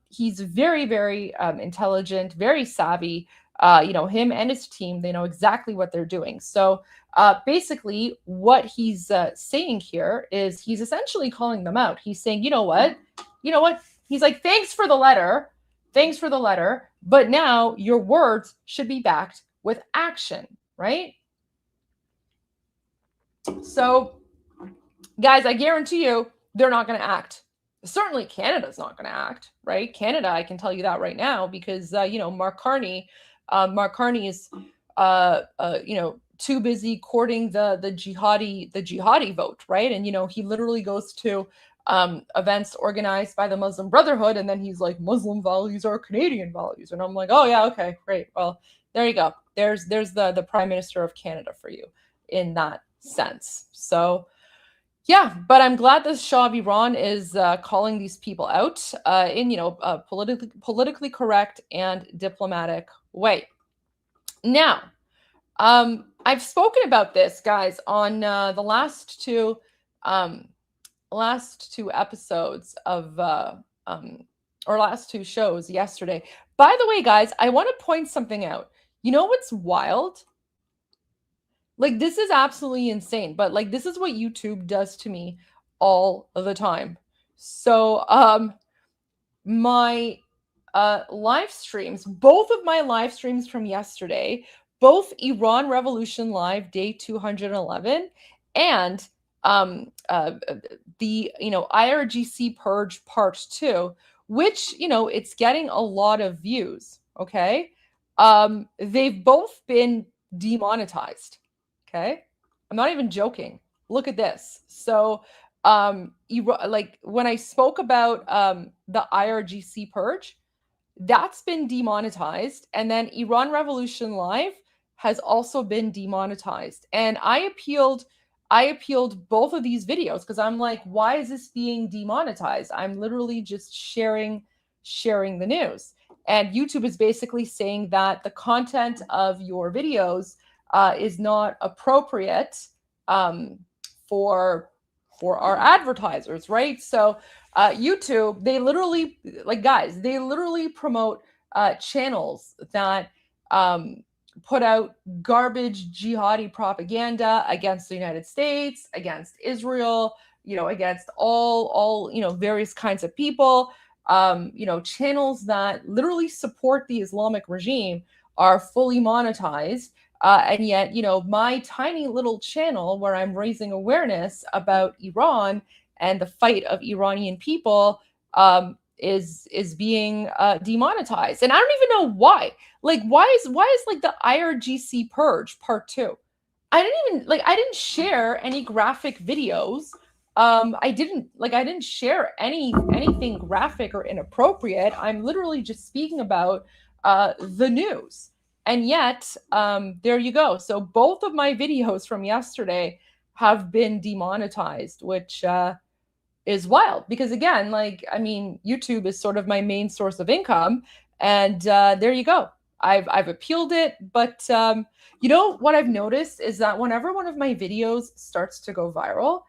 he's very, very intelligent, very savvy. You know, him and his team, they know exactly what they're doing. So basically, what he's saying here is he's essentially calling them out. He's saying, you know what? He's like, thanks for the letter, but now your words should be backed with action, right? So, guys, I guarantee you, they're not going to act. Certainly Canada's not going to act, right? Canada, I can tell you that right now, because, you know, Mark Carney is, you know, too busy courting the jihadi vote, right? And, you know, he literally goes to events organized by the Muslim Brotherhood, and then he's like, Muslim values are Canadian values. And I'm like, oh yeah, okay, great. Well, there you go. There's the Prime Minister of Canada for you in that sense. So, yeah, but I'm glad the Shah of Iran is calling these people out in, you know, a politically correct and diplomatic way. Now, I've spoken about this, guys, on the last two episodes of or last two shows yesterday. By the way, guys, I want to point something out. You know what's wild? Like, this is absolutely insane, but like, this is what YouTube does to me all the time. So, my live streams, both of my live streams from yesterday, both Iran Revolution Live Day 211 and the, you know, IRGC Purge Part 2, which, you know, it's getting a lot of views, okay? They've both been demonetized. Okay, I'm not even joking. Look at this. So, like when I spoke about the IRGC purge, that's been demonetized, and then Iran Revolution Live has also been demonetized. And I appealed both of these videos because I'm like, why is this being demonetized? I'm literally just sharing the news, and YouTube is basically saying that the content of your videos is not appropriate for our advertisers, right? So YouTube, they literally, like, guys, they literally promote channels that put out garbage jihadi propaganda against the United States, against Israel, you know, against all you know, various kinds of people. You know, channels that literally support the Islamic regime are fully monetized. And yet, you know, my tiny little channel where I'm raising awareness about Iran and the fight of Iranian people is being demonetized, and I don't even know why. Like, why is like the IRGC purge part 2? I didn't share any graphic videos. I didn't share anything graphic or inappropriate. I'm literally just speaking about the news. And yet, there you go. So both of my videos from yesterday have been demonetized, which is wild, because again, like, I mean, YouTube is sort of my main source of income, and there you go. I've appealed it, but you know what I've noticed is that whenever one of my videos starts to go viral,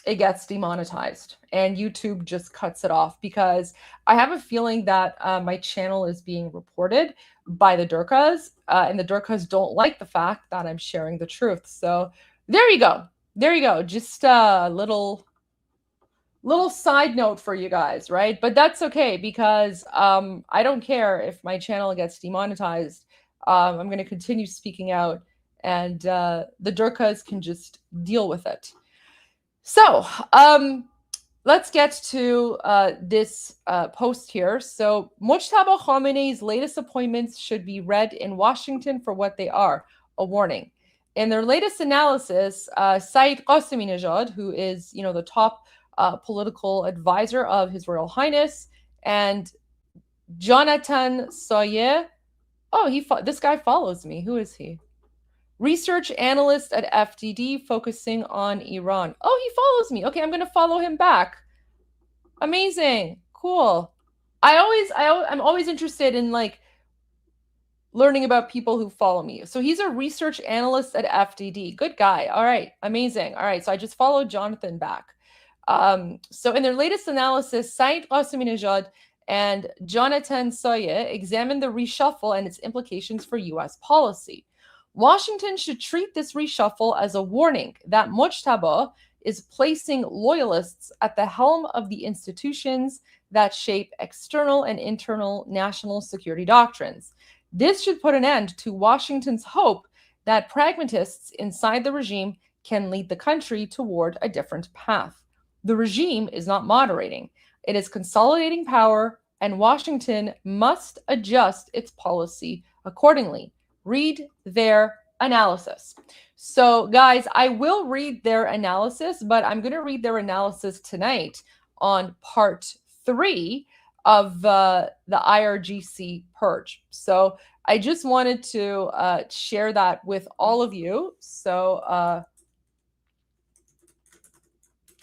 it gets demonetized, and YouTube just cuts it off, because I have a feeling that my channel is being reported by the Durkas, and the Durkas don't like the fact that I'm sharing the truth. So there you go. There you go. Just a little side note for you guys, right? But that's okay, because I don't care if my channel gets demonetized. I'm going to continue speaking out, and the Durkas can just deal with it. So let's get to this post here. So Mujtaba Khamenei's latest appointments should be read in Washington for what they are, a warning. In their latest analysis, Saeed Qaseminejad, who is, you know, the top political advisor of His Royal Highness, and Jonathan Soye. Oh, this guy follows me. Who is he? Research analyst at FDD, focusing on Iran. Oh, he follows me. Okay, I'm going to follow him back. Amazing. Cool. I'm always interested in, like, learning about people who follow me. So he's a research analyst at FDD. Good guy. All right. Amazing. All right. So I just followed Jonathan back. So in their latest analysis, Saeed Qaseminejad and Jonathan Soye examined the reshuffle and its implications for U.S. policy. Washington should treat this reshuffle as a warning that Mujtaba is placing loyalists at the helm of the institutions that shape external and internal national security doctrines. This should put an end to Washington's hope that pragmatists inside the regime can lead the country toward a different path. The regime is not moderating. It is consolidating power, and Washington must adjust its policy accordingly. Read their analysis. So, guys, I will read their analysis, but I'm going to read their analysis tonight on part 3 of the IRGC purge. So I just wanted to share that with all of you. So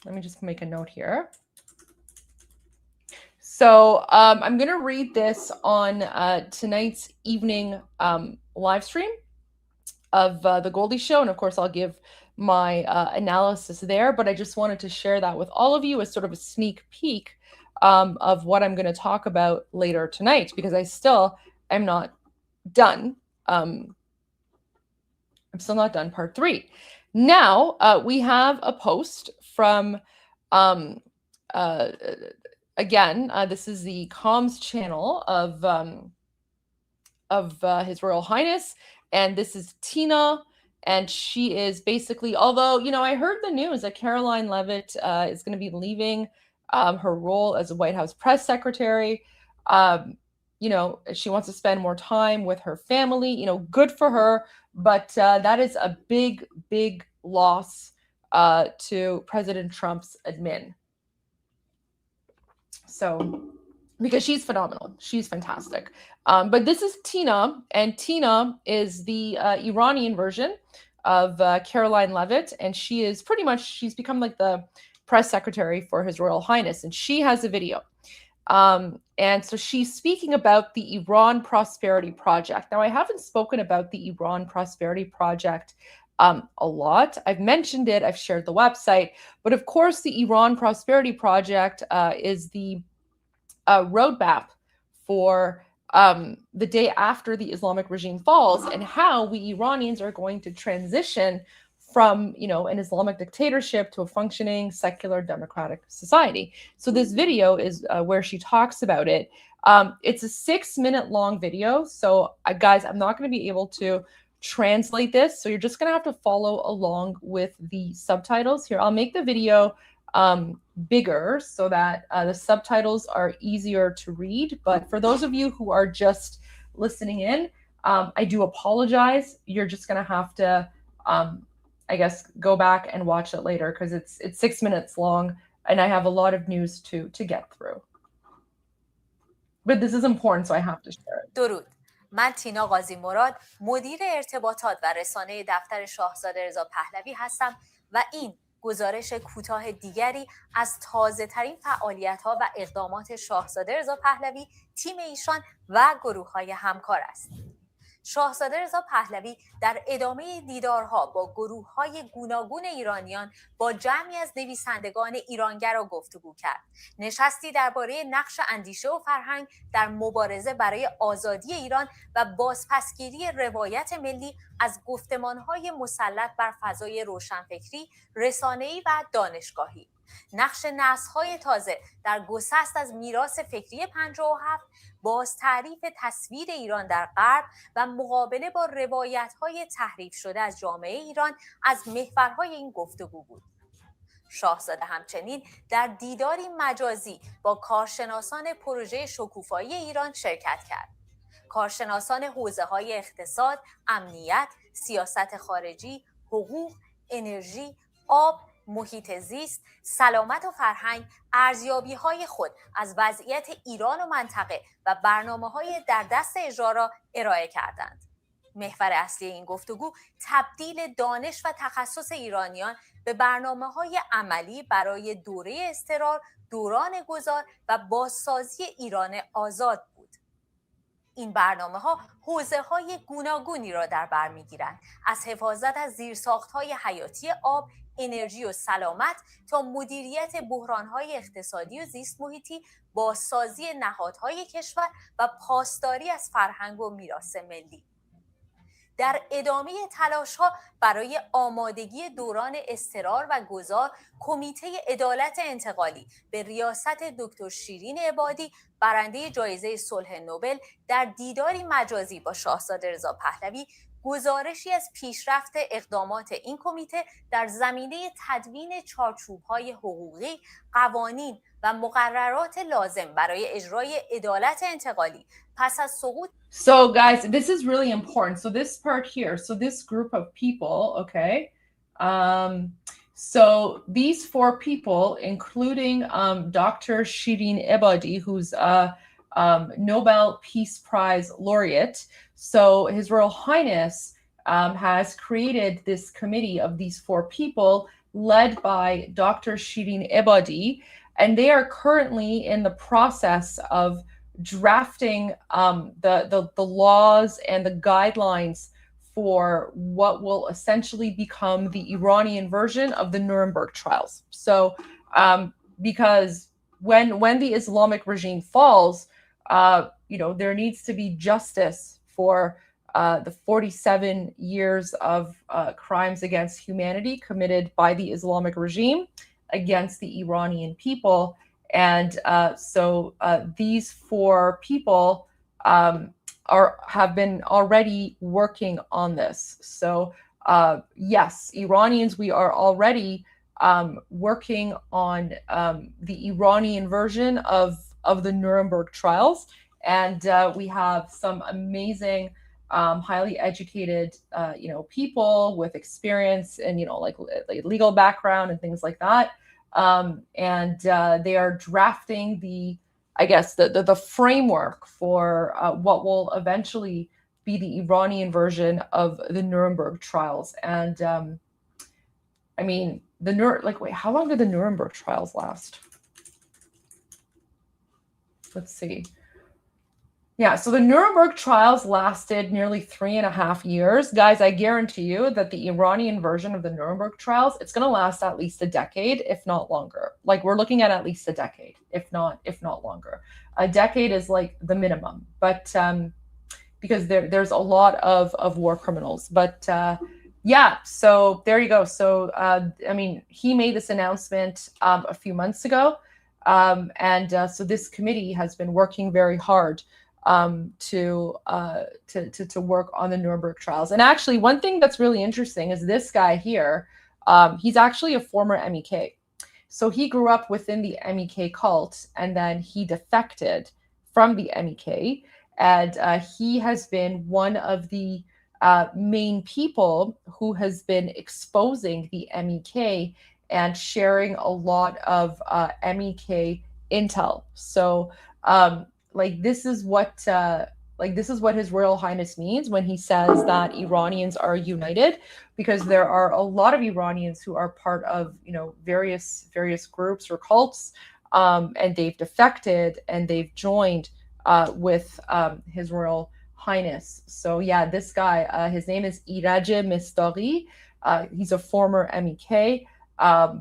let me just make a note here. So I'm going to read this on tonight's evening live stream of the Goldie Show. And of course, I'll give my analysis there. But I just wanted to share that with all of you as sort of a sneak peek of what I'm going to talk about later tonight, because I still am not done. I'm still not done part 3. Now, we have a post from, again, this is the comms channel of His Royal Highness, and this is Tina, and she is basically, although, you know, I heard the news that Caroline Leavitt is going to be leaving her role as a White House press secretary. You know, she wants to spend more time with her family, you know, good for her. But that is a big, big loss to President Trump's admin. So, because she's phenomenal. She's fantastic. But this is Tina, and Tina is the Iranian version of Caroline Leavitt. And she is pretty much, she's become like the press secretary for His Royal Highness. And she has a video. And so she's speaking about the Iran Prosperity Project. Now, I haven't spoken about the Iran Prosperity Project a lot. I've mentioned it. I've shared the website. But of course, the Iran Prosperity Project is the roadmap for the day after the Islamic regime falls, and how we Iranians are going to transition from, you know, an Islamic dictatorship to a functioning secular democratic society. So this video is where she talks about it. It's a 6-minute long video. So guys, I'm not going to be able to translate this. So you're just going to have to follow along with the subtitles here. I'll make the video bigger so that the subtitles are easier to read. But for those of you who are just listening in, I do apologize. You're just going to have to, I guess, go back and watch it later because it's 6 minutes long and I have a lot of news to get through. But this is important, so I have to share it. درود. من تینا قاضی مراد، مدیر ارتباطات و رسانه دفتر شاهزاده رضا پهلوی هستم و این گزارش کوتاه دیگری از تازه‌ترین فعالیت‌ها و اقدامات شاهزاده رضا پهلوی، تیم ایشان و گروه‌های همکار است. شاهزاده رضا پهلوی در ادامه دیدارها با گروه‌های گوناگون ایرانیان با جمعی از نویسندگان ایرانگرا گفتگو کرد. نشستی درباره نقش اندیشه و فرهنگ در مبارزه برای آزادی ایران و بازپسگیری روایت ملی از گفتمان‌های مسلط بر فضای روشنفکری، رسانه‌ای و دانشگاهی. نقش نسل‌های تازه در گسست از میراث فکری 57، باز تعریف تصویر ایران در غرب و مقابله با روایت‌های تحریف شده از جامعه ایران از محورهای این گفتگو بود. شاهزاده همچنین در دیداری مجازی با کارشناسان پروژه شکوفایی ایران شرکت کرد. کارشناسان حوزه‌های اقتصاد، امنیت، سیاست خارجی، حقوق، انرژی، آب، محیط زیست، سلامت و فرهنگ ارزیابی‌های خود از وضعیت ایران و منطقه و برنامه‌های در دست اجرا را ارائه کردند. محور اصلی این گفتگو تبدیل دانش و تخصص ایرانیان به برنامه‌های عملی برای دوره اضطرار، دوران گذار و بازسازی ایران آزاد بود. این برنامه‌ها حوزه‌های گوناگونی را در بر می‌گیرند، از حفاظت از زیرساخت‌های حیاتی آب، انرژی و سلامت تا مدیریت بحران‌های اقتصادی و زیست محیطی، بازسازی نهادهای کشور و پاسداری از فرهنگ و میراث ملی. در ادامه تلاش‌ها برای آمادگی دوران اضطرار و گذار، کمیته عدالت انتقالی به ریاست دکتر شیرین عبادی، برنده جایزه صلح نوبل، در دیداری مجازی با شاهزاده رضا پهلوی گزارشی از پیشرفت اقدامات این کمیته در زمینه تدوین چارچوب‌های حقوقی، قوانین و مقررات لازم برای اجرای عدالت انتقالی پس از سقوط. So guys, this is really important. So this part here, so this group of people, okay, so these 4 people, including Dr. Shirin Ebadi, who's a Nobel Peace Prize laureate. So His Royal Highness has created this committee of these 4 people led by Dr. Shirin Ebadi, and they are currently in the process of drafting the laws and the guidelines for what will essentially become the Iranian version of the Nuremberg trials. So because when the Islamic regime falls, there needs to be justice for the 47 years of crimes against humanity committed by the Islamic regime against the Iranian people. And so these 4 people have been already working on this. So yes, Iranians, we are already working on the Iranian version of the Nuremberg trials. And we have some amazing, highly educated, people with experience and, like legal background and things like that. And they are drafting the framework for what will eventually be the Iranian version of the Nuremberg trials. And I mean, wait, how long did the Nuremberg trials last? Let's see. Yeah, so the Nuremberg trials lasted nearly 3.5 years. Guys, I guarantee you that the Iranian version of the Nuremberg trials, it's going to last at least a decade, if not longer. Like we're looking at least a decade, if not longer. A decade is like the minimum, but because there's a lot of war criminals. But yeah, so there you go. So I mean, he made this announcement a few months ago, and so this committee has been working very hard to work on the Nuremberg trials. And actually, one thing that's really interesting is this guy here. He's actually a former MEK. So he grew up within the MEK cult, and then he defected from the MEK, and he has been one of the main people who has been exposing the MEK and sharing a lot of MEK intel. So this is what His Royal Highness means when he says that Iranians are united, because there are a lot of Iranians who are part of various groups or cults, and they've defected and they've joined with His Royal Highness. So yeah, this guy, his name is Iraj Mistaghi. He's a former MEK,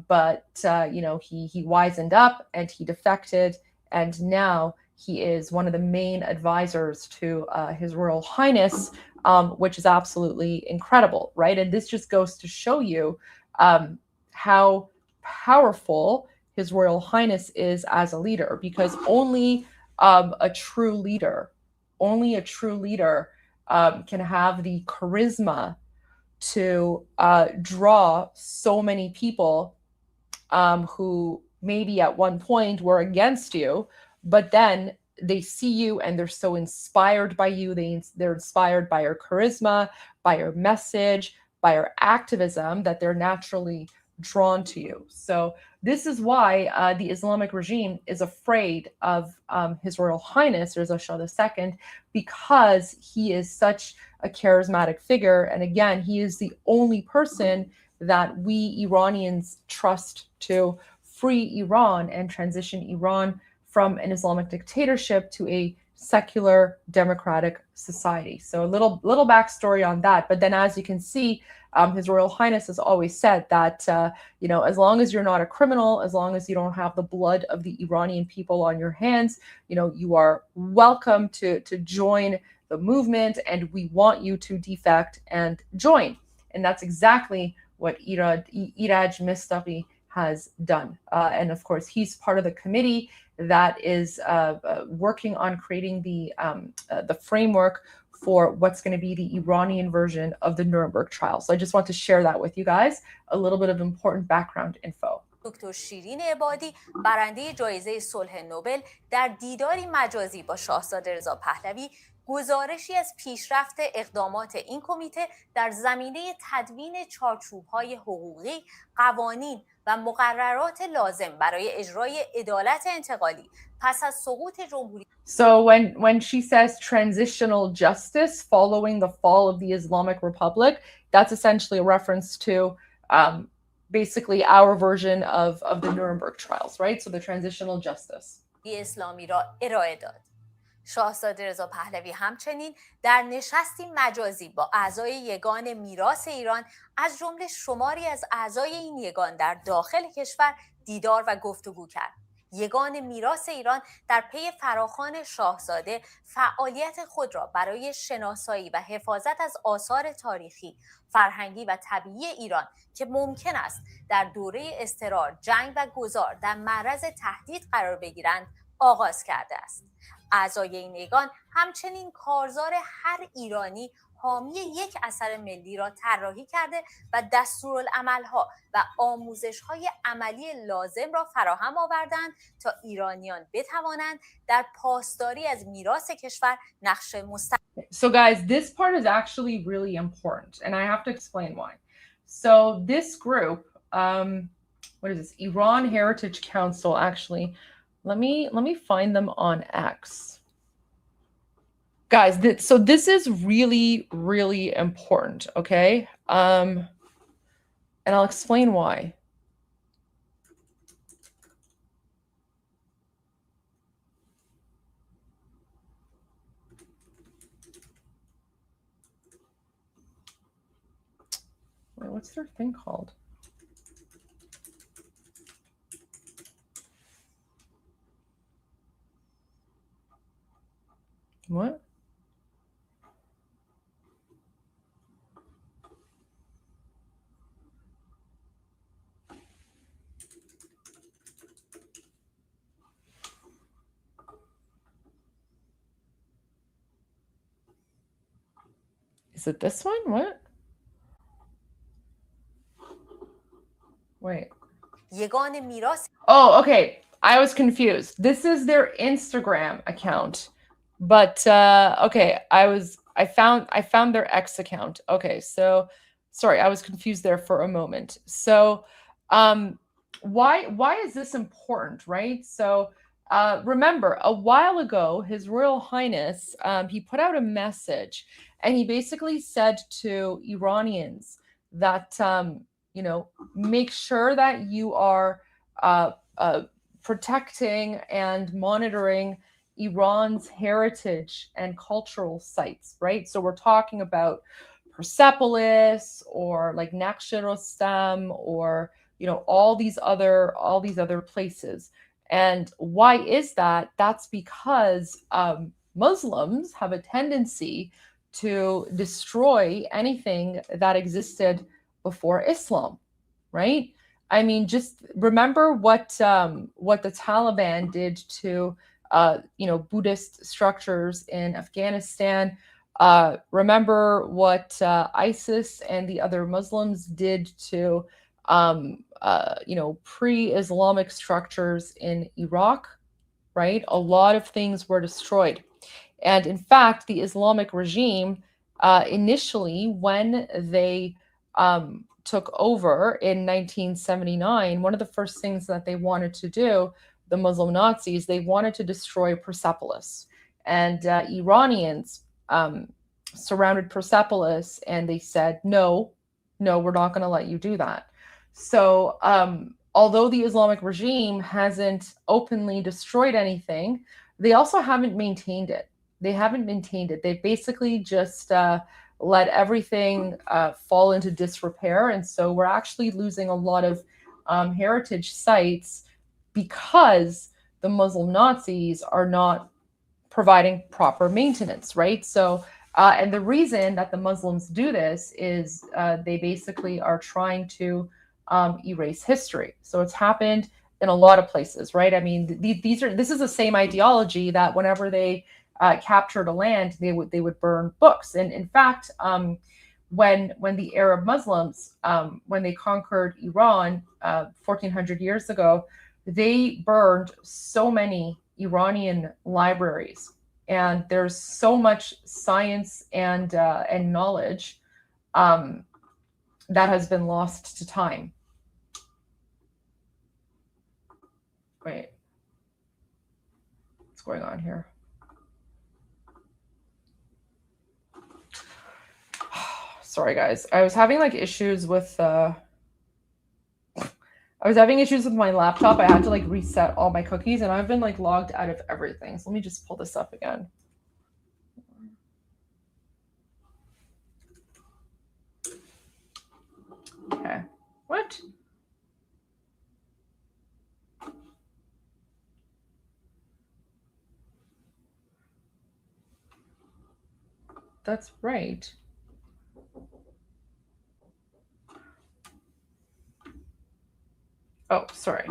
but he wisened up and he defected, and now he is one of the main advisors to His Royal Highness, which is absolutely incredible, right? And this just goes to show you how powerful His Royal Highness is as a leader, because only a true leader can have the charisma to draw so many people who maybe at one point were against you, but then they see you and they're so inspired by you. They're inspired by your charisma, by your message, by your activism, that they're naturally drawn to you. So this is why the Islamic regime is afraid of His Royal Highness Reza Shah II, because he is such a charismatic figure. And again, he is the only person that we Iranians trust to free Iran and transition Iran from an Islamic dictatorship to a secular democratic society. So a little backstory on that. But then, as you can see, His Royal Highness has always said that as long as you're not a criminal, as long as you don't have the blood of the Iranian people on your hands, you are welcome to join the movement, and we want you to defect and join. And that's exactly what Iraj Mistaghi has done. And of course, he's part of the committee that is working on creating the framework for what's going to be the Iranian version of the Nuremberg trial. So I just want to share that with you guys, a little bit of important background info. دکتر شیرین عبادی برنده جایزه صلح نوبل در دیداری مجازی با شاهزاده رضا پهلوی گزارشی از پیشرفت اقدامات این کمیته در زمینه تدوین چارچوب‌های حقوقی، قوانین و مقررات لازم برای اجرای عدالت انتقالی پس از سقوط جمهوری. So when she says transitional justice following the fall of the Islamic Republic, that's essentially a reference to basically our version of the Nuremberg trials, right? So the transitional justice. اسلامی را ارائه داد. شاهزاده رضا پهلوی همچنین در نشستی مجازی با اعضای یگان میراث ایران از جمله شماری از اعضای این یگان در داخل کشور دیدار و گفتگو کرد. یگان میراث ایران در پی فراخوان شاهزاده فعالیت خود را برای شناسایی و حفاظت از آثار تاریخی، فرهنگی و طبیعی ایران که ممکن است در دوره اضطرار، جنگ و گذار در معرض تهدید قرار بگیرند آغاز کرده است. اعضای این یگان همچنین کارزار هر ایرانی حامی یک اثر ملی را طراحی کرده و دستورالعمل‌ها و آموزش‌های عملی لازم را فراهم آوردند تا ایرانیان بتوانند در پاسداری از میراث کشور نقش مستقل. So guys, this part is actually really important, and I have to explain why. So this group, what is this? Iran Heritage Council, actually. Let me find them on X. Guys, so this is really, really important, okay? And I'll explain why. Wait, what's their thing called? What? Is it this one? What? Wait. یگان میراث. Oh, okay. I was confused. This is their Instagram account. But okay, I found their X account. Okay, so sorry, I was confused there for a moment. So why is this important, right? So remember, a while ago, His Royal Highness, he put out a message, and he basically said to Iranians that make sure that you are protecting and monitoring Iran's heritage and cultural sites, right? So we're talking about Persepolis or like Naqsh-e-Rostam or all these other places. And why is that? That's because Muslims have a tendency to destroy anything that existed before Islam, right? I mean, just remember what the Taliban did to Buddhist structures in Afghanistan. Remember what ISIS and the other Muslims did to pre-Islamic structures in Iraq, right? A lot of things were destroyed. And in fact, the Islamic regime initially, when they took over in 1979, one of the first things that they wanted to do, the Muslim Nazis, they wanted to destroy Persepolis. And Iranians surrounded Persepolis, and they said, no, we're not going to let you do that. So although the Islamic regime hasn't openly destroyed anything, they also haven't maintained it. They basically just let everything fall into disrepair. And so we're actually losing a lot of heritage sites because the Muslim Nazis are not providing proper maintenance, right? So, and the reason that the Muslims do this is they basically are trying to erase history. So it's happened in a lot of places, right? I mean, this is the same ideology that whenever they captured a land, they would burn books. And in fact, when the Arab Muslims, when they conquered Iran 1400 years ago, they burned so many Iranian libraries, and there's so much science and knowledge that has been lost to time. Wait, what's going on here? Sorry, guys. I was having like issues with my laptop. I had to like reset all my cookies, and I've been like logged out of everything. So let me just pull this up again. Okay. What? That's right. Oh, sorry.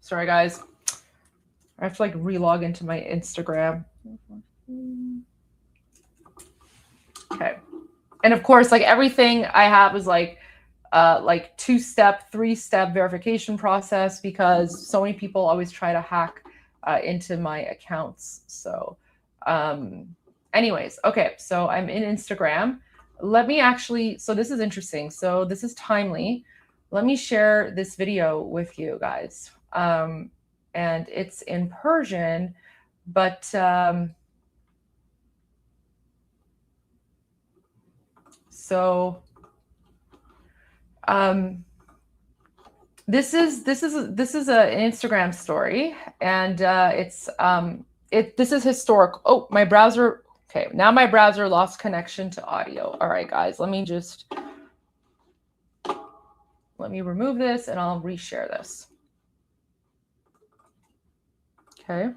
Sorry, guys. I have to like relog into my Instagram. Okay. And of course, like everything I have is like 2-step, 3-step verification process because so many people always try to hack into my accounts. So anyways, okay. So I'm in Instagram. Let me actually, so this is interesting. So this is timely. Let me share this video with you guys. And it's in Persian, but so this is an Instagram story, and this is historic. Oh, my browser. Okay, now my browser lost connection to audio. All right, guys, let me remove this, and I'll reshare this. Okay.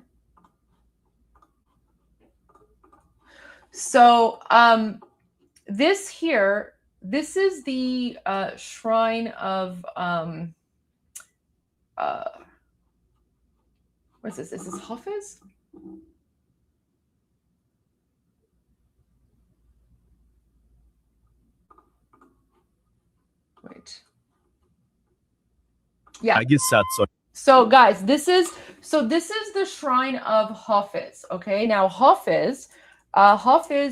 So this here, this is the shrine of what's this? Is this Hafiz? Wait. Yeah. اگه 100 سال So guys, this is the shrine of Hafiz. Okay, now Hafiz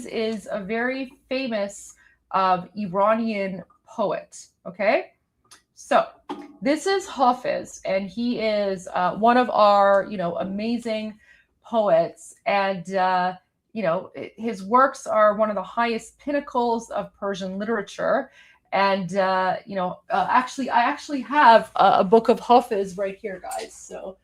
is a very famous Iranian poet. Okay, so this is Hafiz, and he is one of our amazing poets, and his works are one of the highest pinnacles of Persian literature. And actually, I actually have a book of Hafiz right here, guys. So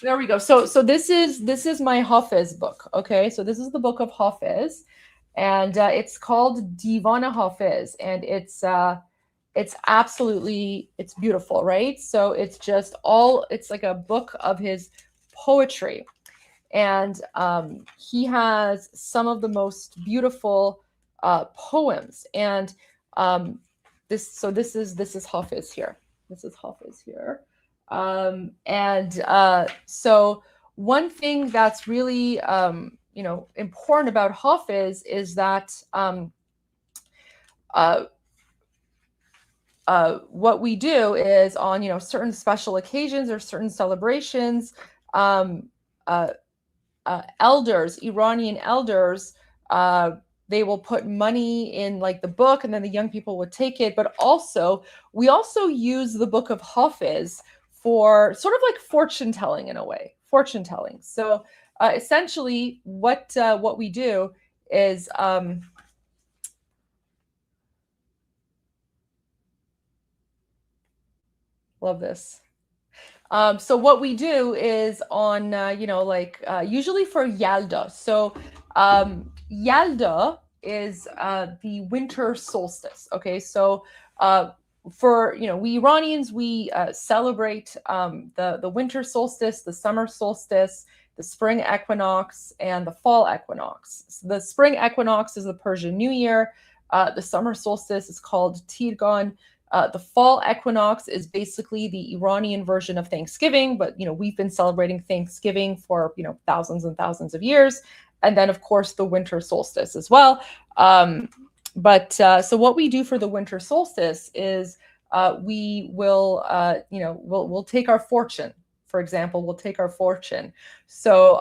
there we go. So this is my Hafiz book. Okay, so this is the book of Hafiz, and it's called Divan Hafiz, and it's beautiful, right? So it's like a book of his poetry, and he has some of the most beautiful poems, and this is Hafiz here. This is Hafiz here, so one thing that's really important about Hafiz is that what we do is on certain special occasions or certain celebrations, elders, Iranian elders, they will put money in like the book, and then the young people would take it. But we also use the book of Hafiz for sort of like fortune telling in a way, fortune telling. So essentially, what we do is love this. So what we do is on usually for Yalda. So Yalda is the winter solstice. Okay, so for we Iranians, we celebrate the winter solstice, the summer solstice, the spring equinox, and the fall equinox. So the spring equinox is the Persian New Year. The summer solstice is called Tirgan. The fall equinox is basically the Iranian version of Thanksgiving, but we've been celebrating Thanksgiving for thousands and thousands of years. And then, of course, the winter solstice as well. So what we do for the winter solstice is we will, we'll take our fortune. For example, we'll take our fortune. So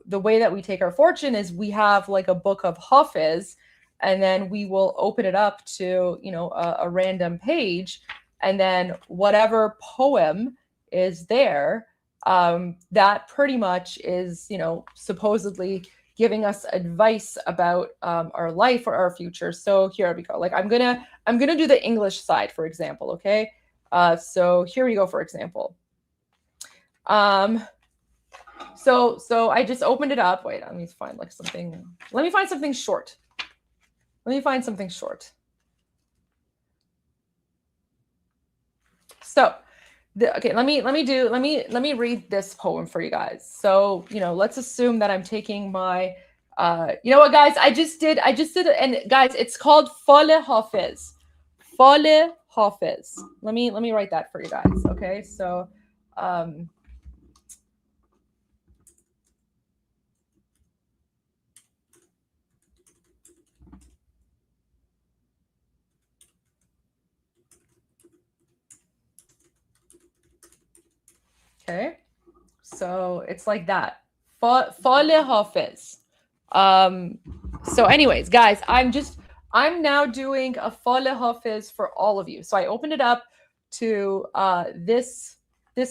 the way that we take our fortune is we have like a book of Hafiz, and then we will open it up to a random page, and then whatever poem is there, that pretty much is supposedly giving us advice about our life or our future. So here we go. Like I'm gonna do the English side, for example. Okay, so here we go. For example, so I just opened it up. Wait, let me find like something. Let me find something short. So, okay, let me read this poem for you guys. So, let's assume that I'm taking my, you know what, guys, I just did, and guys, it's called Fale Hafiz. Fale Hafiz. Let me write that for you guys. Okay, so, okay, so it's like that. Fale Hafiz. So anyways, guys, I'm now doing a Fale Hafiz for all of you. So I opened it up to this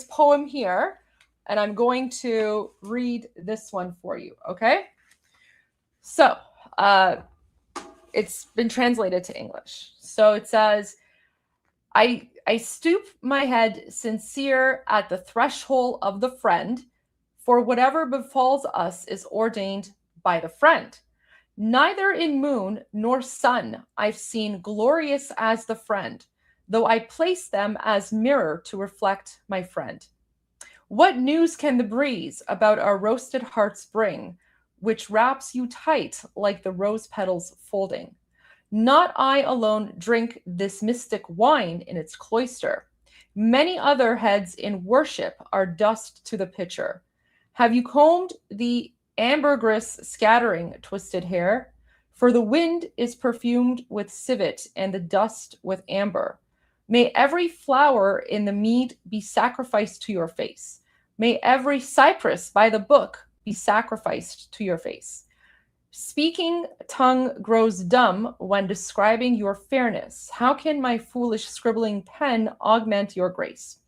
poem here, and I'm going to read this one for you, okay? So it's been translated to English. So it says, I stoop my head sincere at the threshold of the friend, for whatever befalls us is ordained by the friend. Neither in moon nor sun I've seen glorious as the friend, though I place them as mirror to reflect my friend. What news can the breeze about our roasted hearts bring, which wraps you tight like the rose petals folding? Not I alone drink this mystic wine in its cloister. Many other heads in worship are dust to the pitcher. Have you combed the ambergris scattering twisted hair? For the wind is perfumed with civet and the dust with amber. May every flower in the mead be sacrificed to your face. May every cypress by the book be sacrificed to your face. Speaking tongue grows dumb when describing your fairness. How can my foolish scribbling pen augment your grace?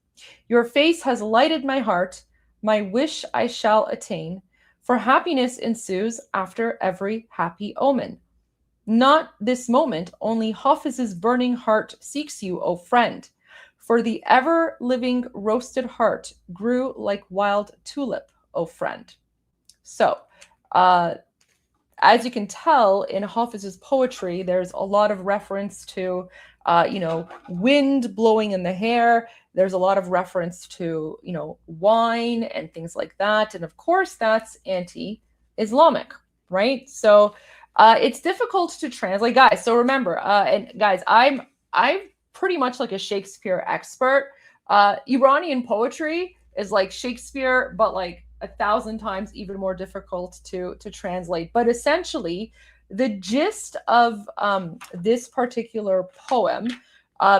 Your face has lighted my heart. My wish I shall attain. For happiness ensues after every happy omen. Not this moment, only Hafiz's burning heart seeks you, O friend. For the ever-living roasted heart grew like wild tulip, O friend. So, as you can tell in Hafiz's poetry, there's a lot of reference to, wind blowing in the hair. There's a lot of reference to, wine and things like that. And of course, that's anti-Islamic, right? So it's difficult to translate, guys. So remember, and guys, I'm pretty much like a Shakespeare expert. Iranian poetry is like Shakespeare, but like 1,000 times even more difficult to translate. But essentially, the gist of this particular poem,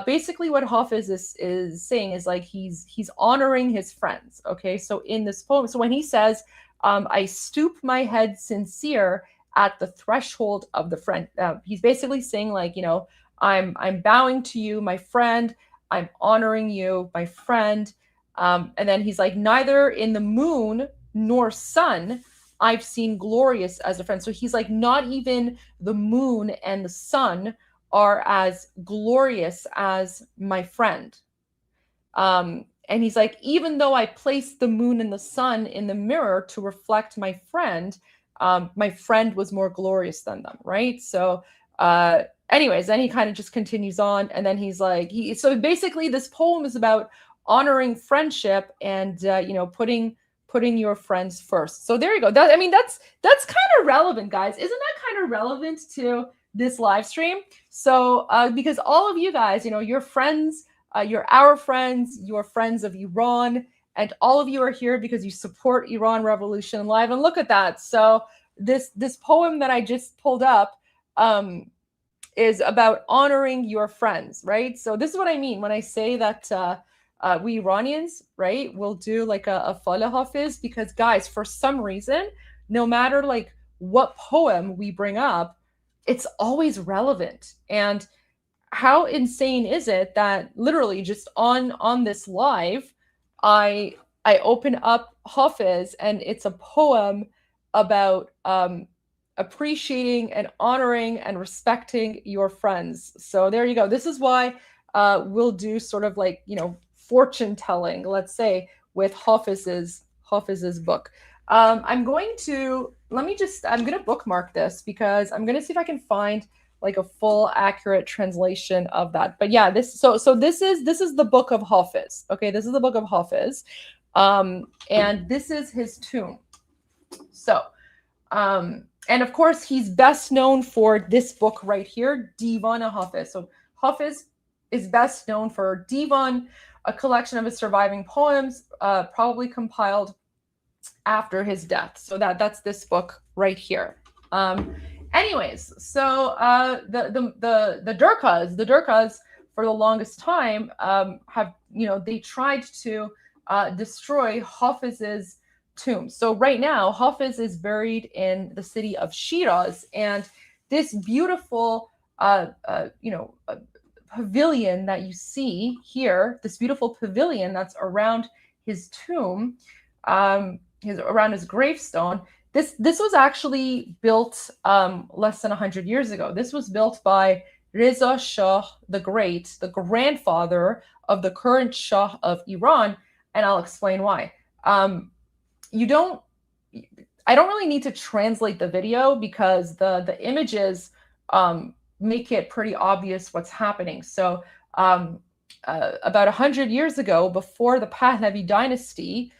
basically what Hafiz is saying is like he's honoring his friends. Okay, so in this poem, so when he says, "I stoop my head sincere at the threshold of the friend," he's basically saying like, I'm bowing to you, my friend. I'm honoring you, my friend. And then he's like, neither in the moon nor sun I've seen glorious as a friend. So he's like, not even the moon and the sun are as glorious as my friend. And he's like, even though I placed the moon and the sun in the mirror to reflect my friend was more glorious than them, right? So anyways, then he kind of just continues on, and then he's like, so basically this poem is about honoring friendship and putting your friends first. So there you go. That's kind of relevant, guys. Isn't that kind of relevant to this live stream? So because all of you guys, your friends, you're our friends, you're friends of Iran, and all of you are here because you support Iran Revolution Live. And look at that. So this poem that I just pulled up is about honoring your friends, right? So this is what I mean when I say that we Iranians, right, will do like a Falah Hafiz, because guys, for some reason, no matter like what poem we bring up, it's always relevant. And how insane is it that literally just on this live, I open up Hafiz and it's a poem about appreciating and honoring and respecting your friends. So there you go. This is why we'll do sort of like, fortune telling, let's say, with Hafiz's book. I'm going to bookmark this because I'm going to see if I can find like a full accurate translation of that. But yeah, this is the book of Hafiz. Okay, this is the book of Hafiz. And this is his tomb. So, and of course, he's best known for this book right here, Divan Hafiz. So Hafiz is best known for Divan, a collection of his surviving poems, probably compiled after his death. So that's this book right here. Anyways, so the Durkas for the longest time have, they tried to destroy Hafiz's tomb. So right now, Hafiz is buried in the city of Shiraz, and this beautiful, pavilion that you see here, this beautiful pavilion that's around his tomb, around his gravestone. This was actually built less than 100 years ago. This was built by Reza Shah the Great, the grandfather of the current Shah of Iran, and I'll explain why. I don't really need to translate the video because the images make it pretty obvious what's happening. So about 100 years ago, before the Pahlavi dynasty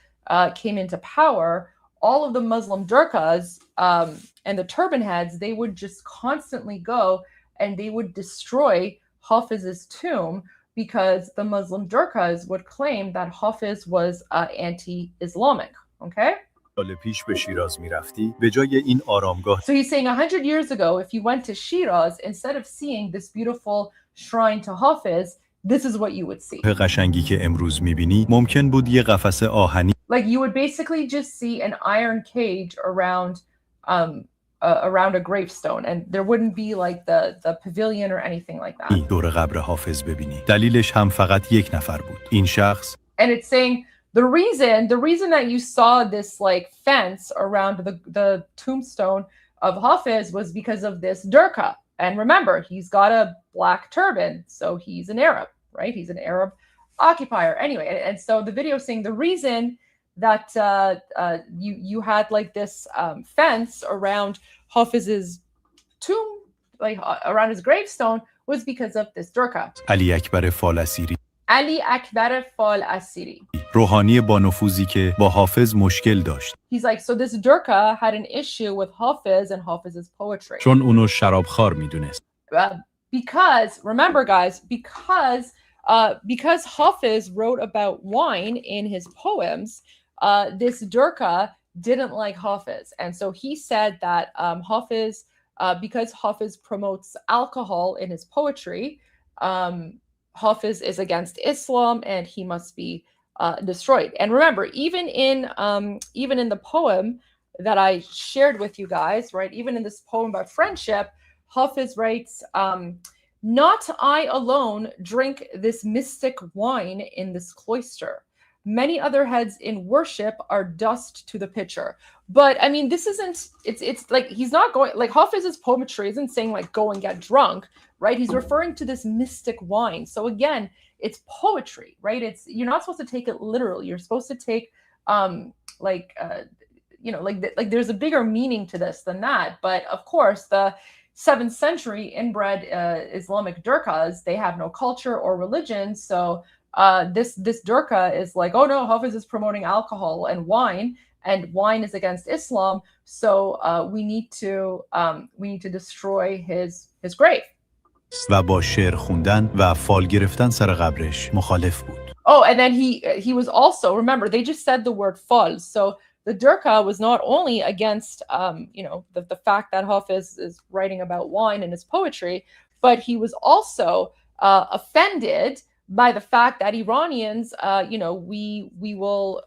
came into power, all of the Muslim Durkas and the turban heads, they would just constantly go and they would destroy Hafiz's tomb because the Muslim Durkas would claim that Hafiz was anti-Islamic. Okay? So he's saying 100 years ago, if you went to Shiraz, instead of seeing this beautiful shrine to Hafiz, this is what you would see. قشنگی که امروز می‌بینی ممکن بود یه قفسه آهنی Like you would basically just see an iron cage around a gravestone, and there wouldn't be like the pavilion or anything like that. دور قبر حافظ ببینی. دلیلش هم فقط یک نفر بود. این شخص And it's saying the reason that you saw this like fence around the tombstone of Hafiz was because of this Durka. And remember, he's got a black turban, so he's an Arab, right? He's an Arab occupier. Anyway, and so the video is saying the reason that you had like this fence around Hafiz's tomb, like around his gravestone, was because of this Durka. علی اکبر فال اسیری. Ali Akbar Fal Asiri. روحانی با نفوذی که با حافظ مشکل داشت. He's like, so this Durka had an issue with Hafiz and Hafiz's poetry. چون اونو شرابخوار میدونست. Because remember guys, because Hafiz wrote about wine in his poems, this Durka didn't like Hafiz, and so he said that Hafiz, because Hafiz promotes alcohol in his poetry, Hafiz is against Islam and he must be destroyed. And remember, even in the poem that I shared with you guys, right? Even in this poem about friendship, Hafiz writes, "Not I alone drink this mystic wine in this cloister. Many other heads in worship are dust to the pitcher." But I mean, this isn't, it's like, he's not going, like Hafiz's poetry isn't saying like, go and get drunk, right? He's referring to this mystic wine. So again, it's poetry, right? You're not supposed to take it literally. You're supposed to take, like there's a bigger meaning to this than that. But of course, the 7th century inbred Islamic Durkas, they have no culture or religion. So this Durka is like, oh no, Hafiz is promoting alcohol and wine is against Islam. So we need to destroy his grave. و با شعر خوندن و فال گرفتن سر قبرش مخالف بود. Oh, and then he was also, remember, they just said the word fal. So the Durka was not only against, the fact that Hafiz is writing about wine in his poetry, but he was also offended by the fact that Iranians, we will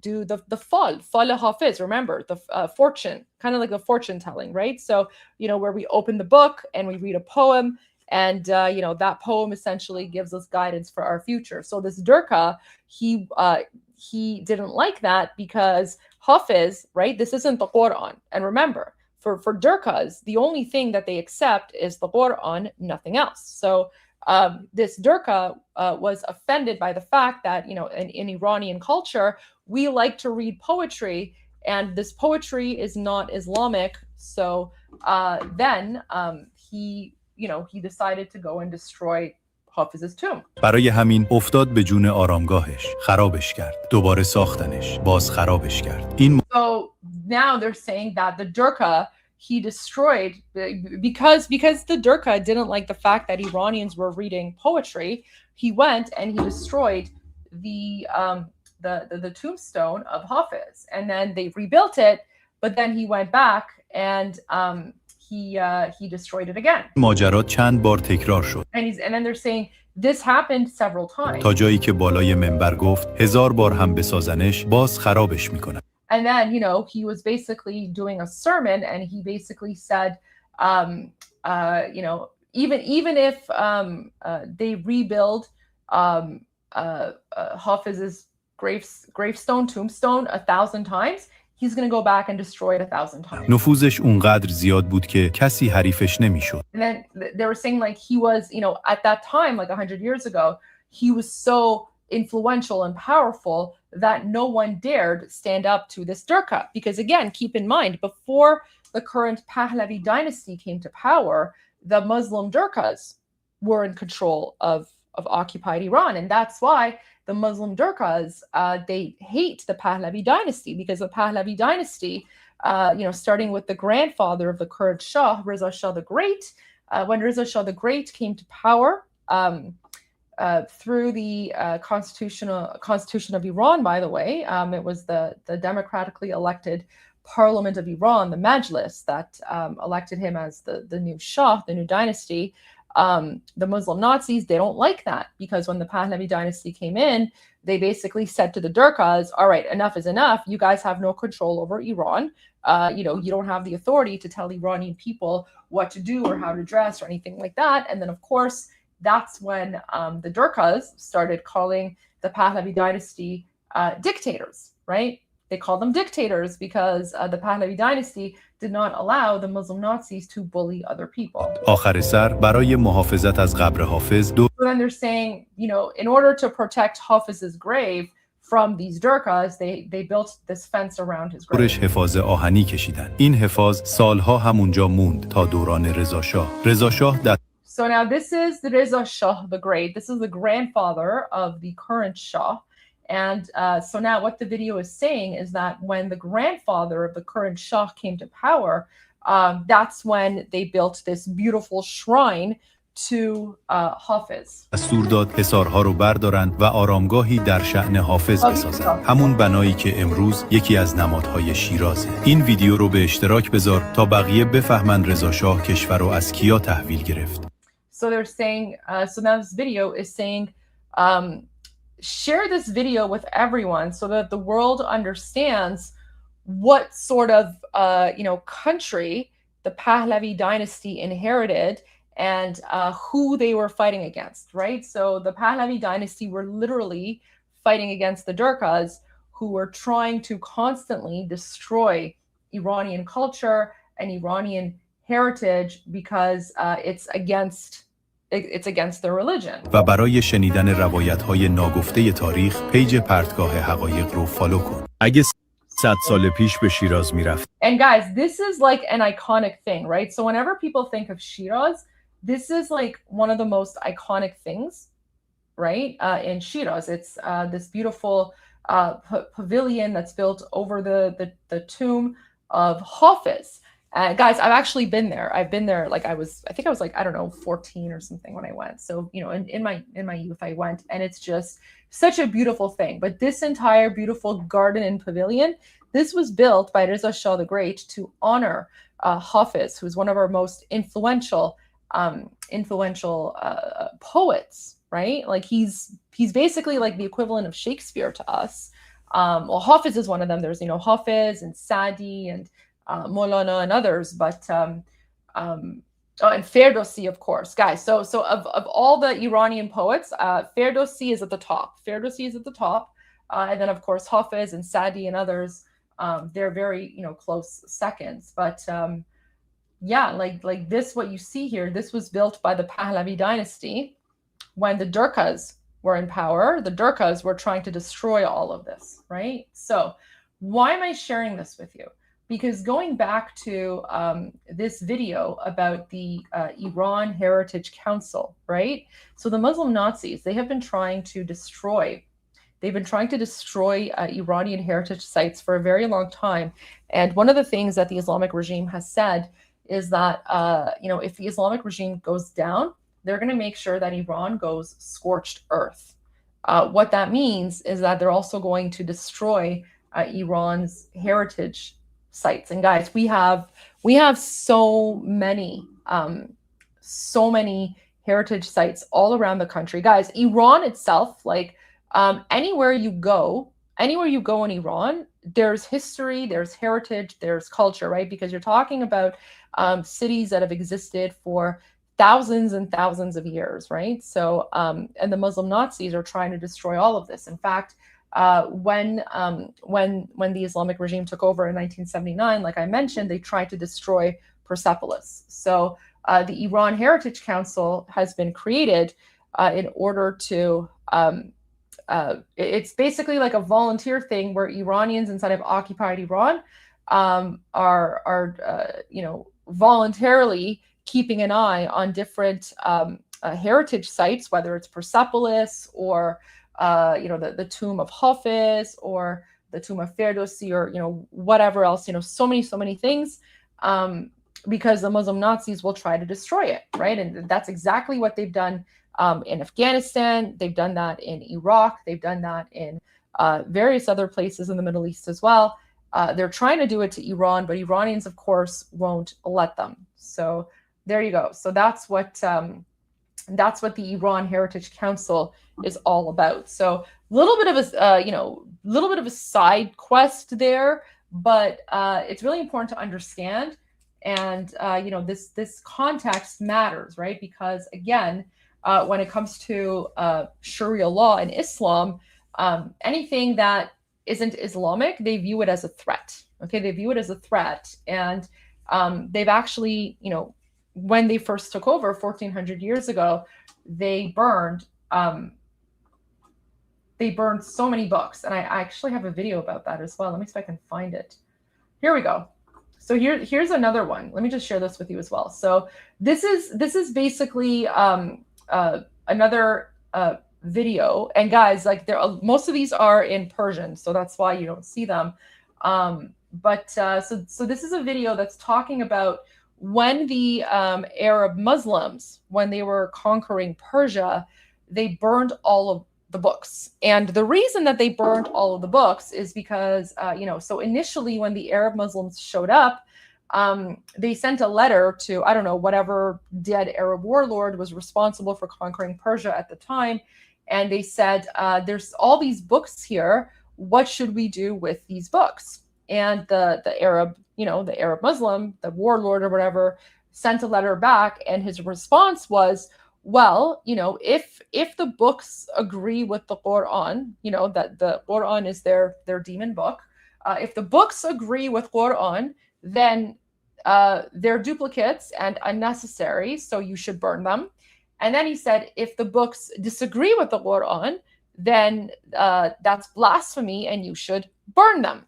do the fal Hafiz, remember, the fortune, kind of like a fortune telling, right? So, where we open the book and we read a poem, and that poem essentially gives us guidance for our future. So this Durka, he didn't like that because Hafiz, right? This isn't the Quran. And remember, for Durkas, the only thing that they accept is the Quran, nothing else. So this Durka was offended by the fact that, in Iranian culture, we like to read poetry, and this poetry is not Islamic. So then he decided to go and destroy Hafiz's tomb. برای همین افتاد به جون آرامگاهش، خرابش کرد، دوباره ساختنش، باز خرابش کرد. So now they're saying that the Durka he destroyed because the Durka didn't like the fact that Iranians were reading poetry. He went and he destroyed the tombstone of Hafiz, and then they rebuilt it. But then he went back and he destroyed it again. ماجرا چند بار تکرار شد. And then they're saying this happened several times. تا جایی که بالای منبر گفت 1000 بار هم بسازنش باز خرابش میکنن. And then, he was basically doing a sermon, and he basically said, even if they rebuild Hafiz's gravestone, tombstone 1,000 times, he's going to go back and destroy it 1,000 times. نفوذش اونقدر زیاد بود که کسی حریفش نمیشد. And then they were saying like he was, at that time, like 100 years ago, he was so influential and powerful that no one dared stand up to this Durka. Because again, keep in mind, before the current Pahlavi dynasty came to power, the Muslim Durkas were in control of occupied Iran. And that's why the Muslim Durkas, they hate the Pahlavi dynasty, because the Pahlavi dynasty, starting with the grandfather of the current Shah, Reza Shah the Great, when Reza Shah the Great came to power, through the Constitution of Iran, by the way. It was the democratically elected Parliament of Iran, the Majlis, that elected him as the new Shah, the new dynasty. The Muslim Nazis, they don't like that, because when the Pahlavi dynasty came in, they basically said to the Durkas, all right, enough is enough. You guys have no control over Iran. You know, you don't have the authority to tell Iranian people what to do or how to dress or anything like that. And then, of course, that's when the Durkas started calling the Pahlavi dynasty dictators, right? They called them dictators because the Pahlavi dynasty did not allow the Muslim Nazis to bully other people. آخر سر برای محافظت از قبر حافظ So then they're saying, you know, in order to protect Hafiz's grave from these Durkas, they built this fence around his grave. دورش حفاظ آهنی کشیدن. این حفاظ سالها همونجا موند تا دوران رضا شاه. رضا شاه در So now this is the Reza Shah the Great. This is the grandfather of the current Shah. And so now what the video is saying is that when the grandfather of the current Shah came to power, that's when they built this beautiful shrine to Hafiz. دستور داد حصارها رو بردارن و آرامگاهی در شأن حافظ بسازن. همون بنایی که امروز یکی از نمادهای شیرازه. این ویدیو رو به اشتراک بذار تا بقیه بفهمن رضا شاه کشور رو از کیا تحویل گرفت. So they're saying, so now this video is saying, share this video with everyone so that the world understands what sort of, you know, country the Pahlavi dynasty inherited and who they were fighting against, right? So the Pahlavi dynasty were literally fighting against the Durkas, who were trying to constantly destroy Iranian culture and Iranian heritage because it's against their religion. و برای شنیدن روایت‌های ناگفته تاریخ پیج پرتگاه حقایق رو فالو کن. اگه 100 سال پیش به شیراز میرفت. And guys, this is like an iconic thing, right? So whenever people think of Shiraz, this is like one of the most iconic things, right? In Shiraz, it's this beautiful pavilion that's built over the tomb of Hafiz. Guys, I've actually been there. I've been there, like I think I was like, I don't know, 14 or something when I went. So, you know, in my youth I went, and it's just such a beautiful thing. But this entire beautiful garden and pavilion, this was built by Reza Shah the Great to honor Hafiz, who's one of our most influential poets, right? Like he's basically like the equivalent of Shakespeare to us. Well, Hafiz is one of them. There's, you know, Hafiz and Sadi and Maulana and others, but and Ferdowsi, of course, guys. So of all the Iranian poets, Ferdowsi is at the top. Ferdowsi is at the top, and then of course Hafiz and Sadi and others. They're very, you know, close seconds. But yeah, like this, what you see here, this was built by the Pahlavi dynasty when the Durkas were in power. The Durkas were trying to destroy all of this, right? So why am I sharing this with you? Because going back to this video about the Iran Heritage Council, right? So the Muslim Nazis, they have been trying to destroy Iranian heritage sites for a very long time. And one of the things that the Islamic regime has said is that, you know, if the Islamic regime goes down, they're going to make sure that Iran goes scorched earth. What that means is that they're also going to destroy Iran's heritage sites. And guys, we have so many heritage sites all around the country. Guys, Iran itself, like anywhere you go in Iran, there's history, there's heritage, there's culture, right? Because you're talking about cities that have existed for thousands and thousands of years, right? So and the Muslim Nazis are trying to destroy all of this. In fact, when the Islamic regime took over in 1979, like I mentioned, they tried to destroy Persepolis. So the Iran Heritage Council has been created in order to, it's basically like a volunteer thing where Iranians inside of occupied Iran are you know, voluntarily keeping an eye on different heritage sites, whether it's Persepolis or you know, the tomb of Hafiz or the tomb of Ferdowsi or, you know, whatever else, you know, so many things, because the Muslim Nazis will try to destroy it, right? And that's exactly what they've done in Afghanistan. They've done that in Iraq. They've done that in various other places in the Middle East as well. They're trying to do it to Iran, but Iranians, of course, won't let them. So there you go. So that's what that's what the Iran Heritage Council is all about. So a little bit of a side quest there, but it's really important to understand. And this context matters, right? Because again, when it comes to Sharia law and Islam, anything that isn't Islamic, they view it as a threat. Okay, they view it as a threat, and they've actually, when they first took over 1400 years ago, they burned so many books, and I actually have a video about that as well. Let me see if I can find it. Here we go. So here's another one. Let me just share this with you as well. So this is basically another video, and guys, like most of these are in Persian, so that's why you don't see them. So this is a video that's talking about when the Arab Muslims, when they were conquering Persia, they burned all of the books. And the reason that they burned all of the books is because, so initially when the Arab Muslims showed up, they sent a letter to, I don't know, whatever dead Arab warlord was responsible for conquering Persia at the time. And they said, there's all these books here. What should we do with these books? And the Arab, the Arab Muslim, the warlord or whatever, sent a letter back, and his response was, well, if the books agree with the Quran, that the Quran is their demon book, if the books agree with Quran, then they're duplicates and unnecessary, so you should burn them. And then he said, if the books disagree with the Quran, then that's blasphemy and you should burn them.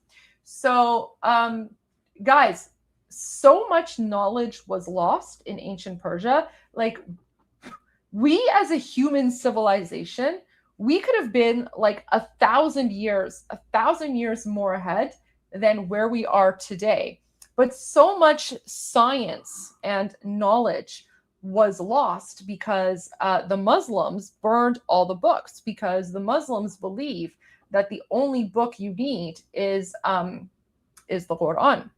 So, guys, so much knowledge was lost in ancient Persia. Like, we as a human civilization, we could have been like 1,000 years more ahead than where we are today. But so much science and knowledge was lost because the Muslims burned all the books, because the Muslims believe that the only book you need is the Quran.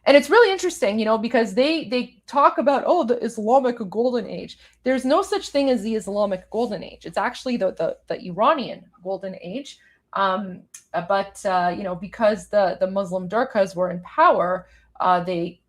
And it's really interesting, because they talk about, the Islamic golden age. There's no such thing as the Islamic golden age. It's actually the Iranian golden age. But because the Muslim Durkas were in power, they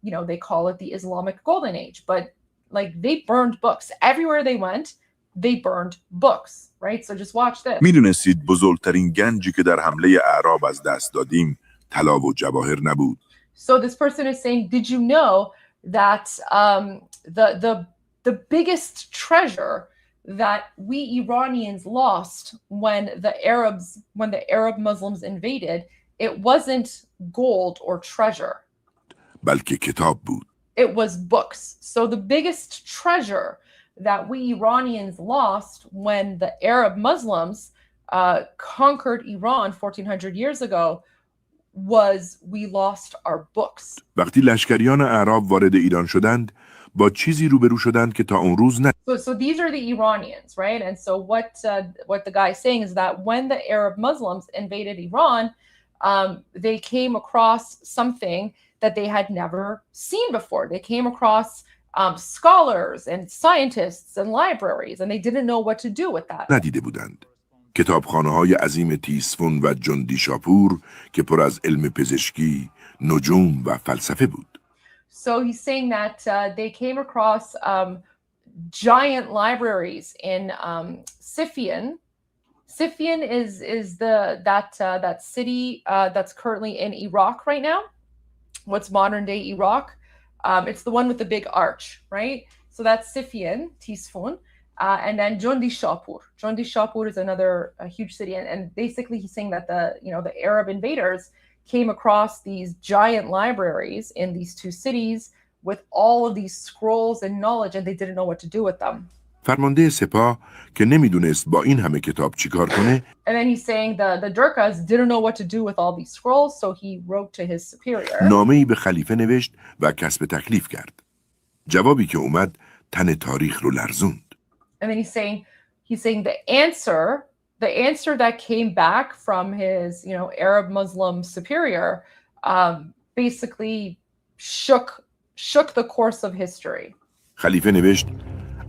call it the Islamic golden age. But like, they burned books everywhere they went. They burned books, right? So just watch this. میدونستید بزرگترین گنجی که در حمله اعراب از دست دادیم طلا و جواهر نبود. So this person is saying, did you know that the biggest treasure that we Iranians lost when the Arab Muslims invaded, it wasn't gold or treasure. بلکه کتاب بود. It was books. So the biggest treasure that we Iranians lost when the Arab Muslims conquered Iran 1400 years ago was we lost our books. وقتی لشکریان اعراب وارد ایران شدند، با چیزی روبرو شدند که تا اون روز So these are the Iranians, right? And so what the guy is saying is that when the Arab Muslims invaded Iran, they came across something that they had never seen before. They came across scholars and scientists and libraries, and they didn't know what to do with that. ندیده بودند. کتابخانه‌های عظیم تیسفون و جندی شاپور که پر از علم پزشکی، نجوم و فلسفه بود. So he's saying that they came across giant libraries in Sifyan. Sifyan is that city that's currently in Iraq right now. What's modern day Iraq? It's the one with the big arch, right? So that's Sifyan, Tisfun. And then Jondi Shapur. Jondi Shapur is another huge city. And basically he's saying that the Arab invaders came across these giant libraries in these two cities with all of these scrolls and knowledge, and they didn't know what to do with them. فرمانده سپاه که نمیدونست با این همه کتاب چیکار کنه. And then he's saying the Durkas didn't know what to do with all these scrolls, so he wrote to his superior. نامه‌ای به خلیفه نوشت و کسب تکلیف کرد. جوابی که اومد تن تاریخ رو لرزوند. And then he's saying the answer that came back from his, Arab Muslim superior, basically shook the course of history. خلیفه نوشت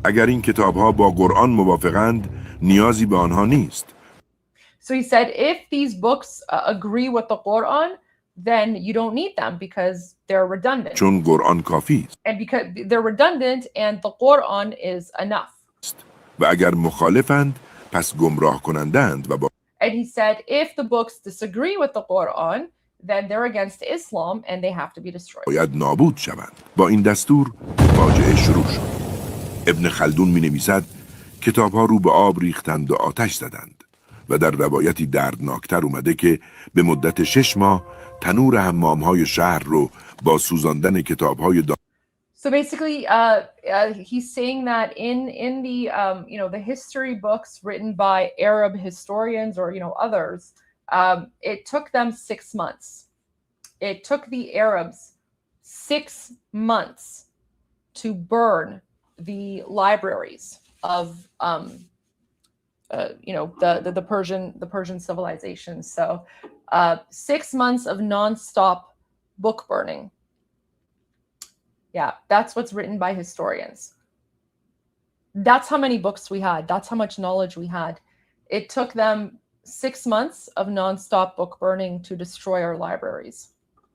اگر این کتاب‌ها با قرآن موافقند نیازی به آنها نیست. So he said, if these books agree with the Quran, then you don't need them because they're redundant. چون قرآن کافی است. And because they're redundant and the Quran is enough. و اگر مخالفند پس گمراه کنندند و با And he said, if the books disagree with the Quran, then they're against Islam and they have to be destroyed. باید نابود شوند. با این دستور فاجعه شروع شد. ابن خلدون می نویسد کتاب‌ها رو به آب ریختند و آتش زدند و در روایتی دردناکتر اومده که به مدت 6 ماه تنور حمام‌های شهر رو با سوزاندن کتاب‌های So basically, he's saying that in the the history books written by Arab historians or others, it took them 6 months. It took the Arabs 6 months to burn the libraries of the Persian civilization. So 6 months of non-stop book burning. Yeah, that's what's written by historians. That's how many books we had. That's how much knowledge we had. It took them 6 months of non-stop book burning to destroy our libraries.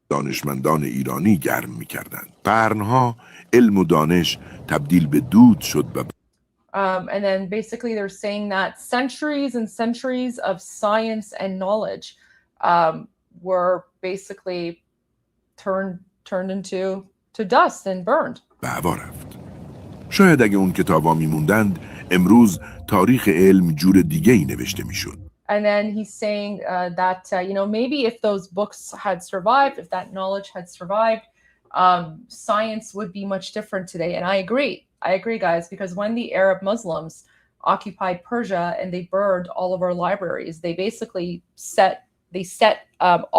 دانشمندان ایرانی گرم می‌کردند. قرنها علم و دانش تبدیل به دود شد و and then basically they're saying that centuries and centuries of science and knowledge were basically turned into dust and burned. به هوا رفت. شاید اگه اون کتابا میموندند امروز تاریخ علم جور دیگه‌ای نوشته میشد. And then he's saying that maybe if those books had survived, if that knowledge had survived, science would be much different today. And I agree, guys, because when the Arab Muslims occupied Persia and they burned all of our libraries, they basically set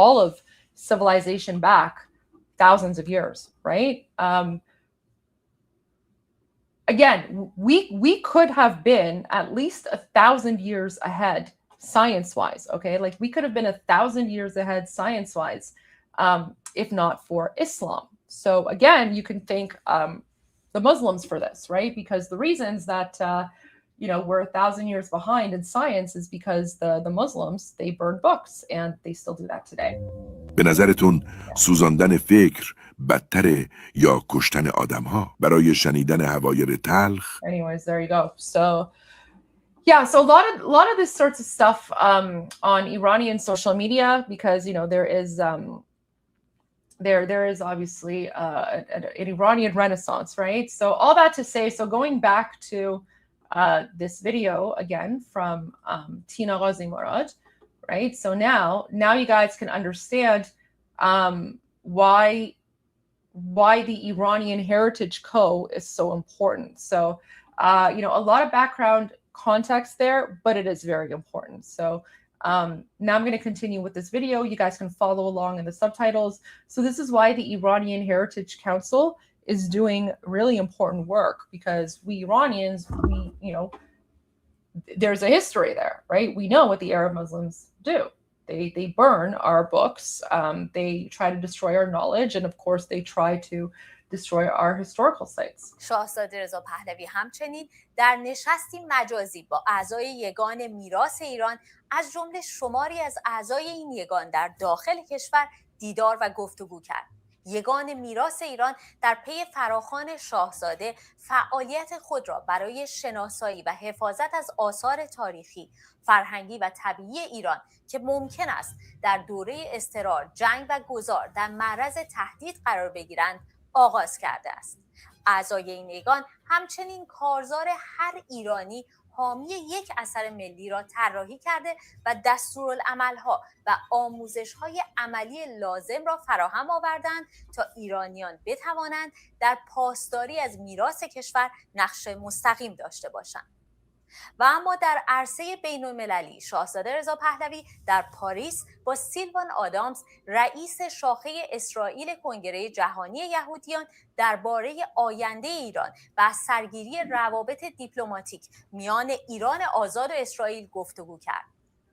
all of civilization back thousands of years, right? Again, we could have been at least 1,000 years ahead science-wise, okay? Like we could have been 1,000 years ahead science-wise, if not for Islam. So again, you can thank the Muslims for this, right? Because the reasons that we're 1,000 years behind in science is because the Muslims, they burn books and they still do that today. به نظرتون سوزاندن فکر بدتره یا کشتن آدم‌ها برای شنیدن حوایر تلخ؟ Anyways, there you go. So yeah, so a lot of this sorts of stuff on Iranian social media because there is obviously an Iranian renaissance, right? So all that to say, so going back to this video again from Tina Ghazi Murad, right? So now you guys can understand why the Iranian Heritage Co. is so important. So a lot of background context there, but it is very important. So now I'm going to continue with this video. You guys can follow along in the subtitles. So this is why the Iranian Heritage Council is doing really important work because we Iranians, there's a history there, right? We know what the Arab Muslims do. They burn our books. They try to destroy our knowledge. And of course, they try to destroy our historical sites. شاهزاده رضا پهلوی همچنین در نشستی مجازی با اعضای یگان میراث ایران از جمله شماری از اعضای این یگان در داخل کشور دیدار و گفتگو کرد. یگان میراث ایران در پی فراخوان شاهزاده فعالیت خود را برای شناسایی و حفاظت از آثار تاریخی، فرهنگی و طبیعی ایران که ممکن است در دوره اضطرار، جنگ و گذار در معرض تهدید قرار بگیرند آغاز کرده است. اعضای این یگان همچنین کارزار هر ایرانی حامی یک اثر ملی را طراحی کرده و دستورالعمل‌ها و آموزش‌های عملی لازم را فراهم آوردند تا ایرانیان بتوانند در پاسداری از میراث کشور نقش مستقیم داشته باشند. و اما در عرصه بین‌المللی شاهزاده رضا پهلوی در پاریس با سیلوان آدامز رئیس شاخه اسرائیل کنگره جهانی یهودیان درباره آینده ایران و سرگیری روابط دیپلماتیک میان ایران آزاد و اسرائیل گفتگو کرد.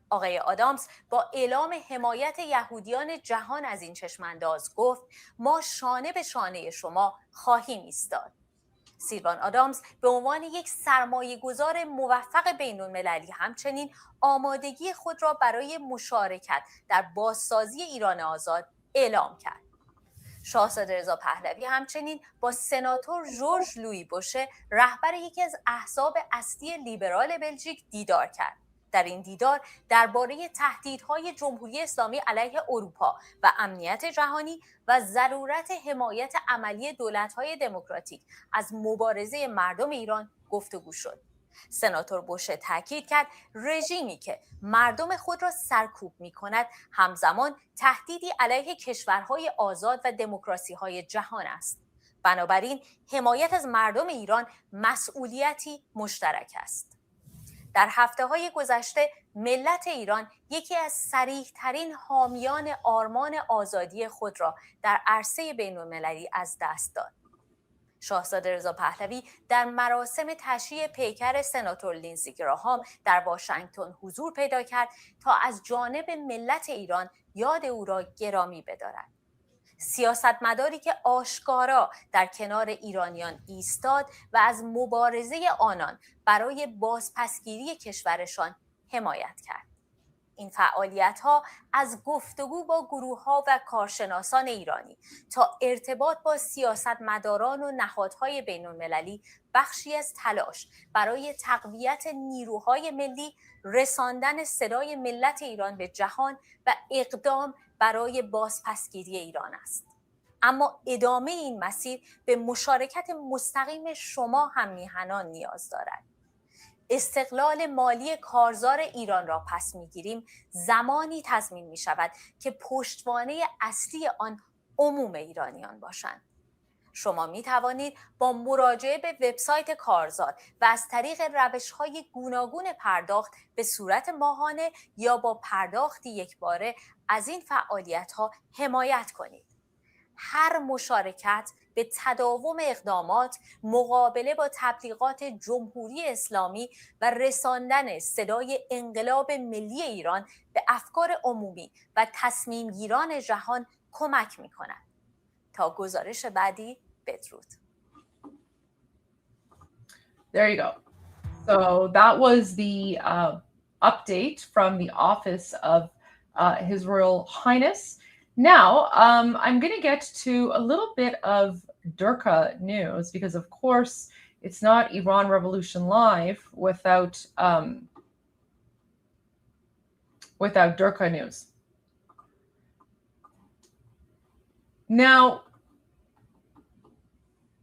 آقای آدامز با اعلام حمایت یهودیان جهان از این چشمانداز گفت ما شانه به شانه شما خواهیم ایستاد. سیلوان آدامز به عنوان یک سرمایه‌گذار موفق بین‌المللی همچنین آمادگی خود را برای مشارکت در بازسازی ایران آزاد اعلام کرد. شاهزاده رضا پهلوی همچنین با سناتور ژورژ لویی بوشه رهبر یکی از احزاب اصلی لیبرال بلژیک دیدار کرد. در این دیدار درباره تهدیدهای جمهوری اسلامی علیه اروپا و امنیت جهانی و ضرورت حمایت عملی دولت‌های دموکراتیک از مبارزه مردم ایران گفتگو شد. سناتور بوشه تاکید کرد رژیمی که مردم خود را سرکوب می‌کند همزمان تهدیدی علیه کشورهای آزاد و دموکراسی‌های جهان است. بنابراین حمایت از مردم ایران مسئولیتی مشترک است. در هفته‌های گذشته ملت ایران یکی از صریح‌ترین حامیان آرمان آزادی خود را در عرصه بین‌المللی از دست داد. شاهزاده رضا پهلوی در مراسم تشییع پیکر سناتور لینزی گراهام در واشنگتن حضور پیدا کرد تا از جانب ملت ایران یاد او را گرامی بدارد. سیاستمداری که آشکارا در کنار ایرانیان ایستاد و از مبارزه آنان برای بازپسگیری کشورشان حمایت کرد. این فعالیت‌ها از گفتگو با گروه‌ها و کارشناسان ایرانی تا ارتباط با سیاستمداران و نهادهای بین‌المللی بخشی از تلاش برای تقویت نیروهای ملی، رساندن صدای ملت ایران به جهان و اقدام برای بازپسگیری ایران است. اما ادامه این مسیر به مشارکت مستقیم شما هم میهنان نیاز دارد. استقلال مالی کارزار ایران را پس میگیریم زمانی تضمین می شود که پشتوانه اصلی آن عموم ایرانیان باشند. شما می توانید با مراجعه به وبسایت کارزار و از طریق روش‌های گوناگون پرداخت به صورت ماهانه یا با پرداختی یکباره از این فعالیت‌ها حمایت کنید. هر مشارکت به تداوم اقدامات، مقابله با تبلیغات جمهوری اسلامی و رساندن صدای انقلاب ملی ایران به افکار عمومی و تصمیم گیران جهان کمک می کند. تا گزارش بعدی بدرود. There you go. So that was the update from the office of His Royal Highness. Now, I'm going to get to a little bit of Durka news because, of course, it's not Iran Revolution Live without Durka news. Now,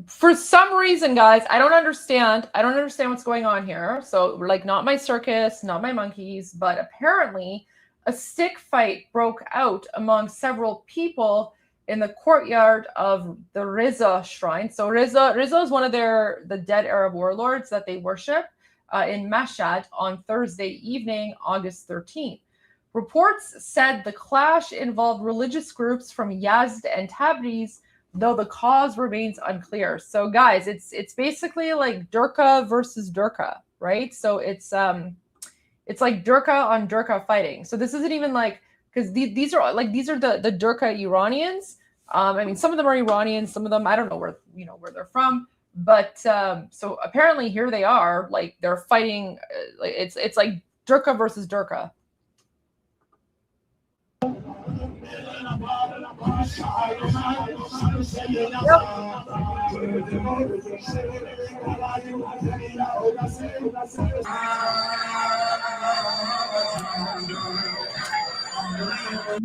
for some reason, guys, I don't understand what's going on here. So, like, not my circus, not my monkeys, but apparently a stick fight broke out among several people in the courtyard of the Riza shrine. So Riza is one of the dead Arab warlords that they worship in Mashhad on Thursday evening, August 13th. Reports said the clash involved religious groups from Yazd and Tabriz, though the cause remains unclear. So guys, it's basically like Durka versus Durka, right? So it's like Durka on Durka fighting. So this isn't even like, because these are the Durka Iranians. I mean, some of them are Iranians, some of them I don't know where they're from. But so apparently here they are, like they're fighting. It's like Durka versus Durka.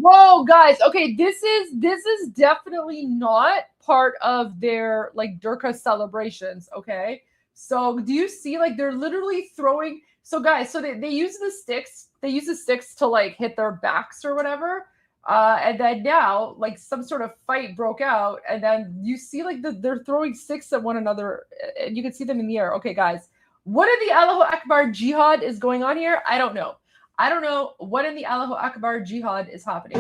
Whoa, guys. Okay, this is definitely not part of their like Durka celebrations, okay? So do you see like they're literally throwing, so guys, so they use the sticks to like hit their backs or whatever. And then now like some sort of fight broke out, and then you see like they're throwing sticks at one another and you can see them in the air. Okay, guys, what in the Allahu Akbar jihad is going on here? I don't know. I don't know what in the Allahu Akbar jihad is happening.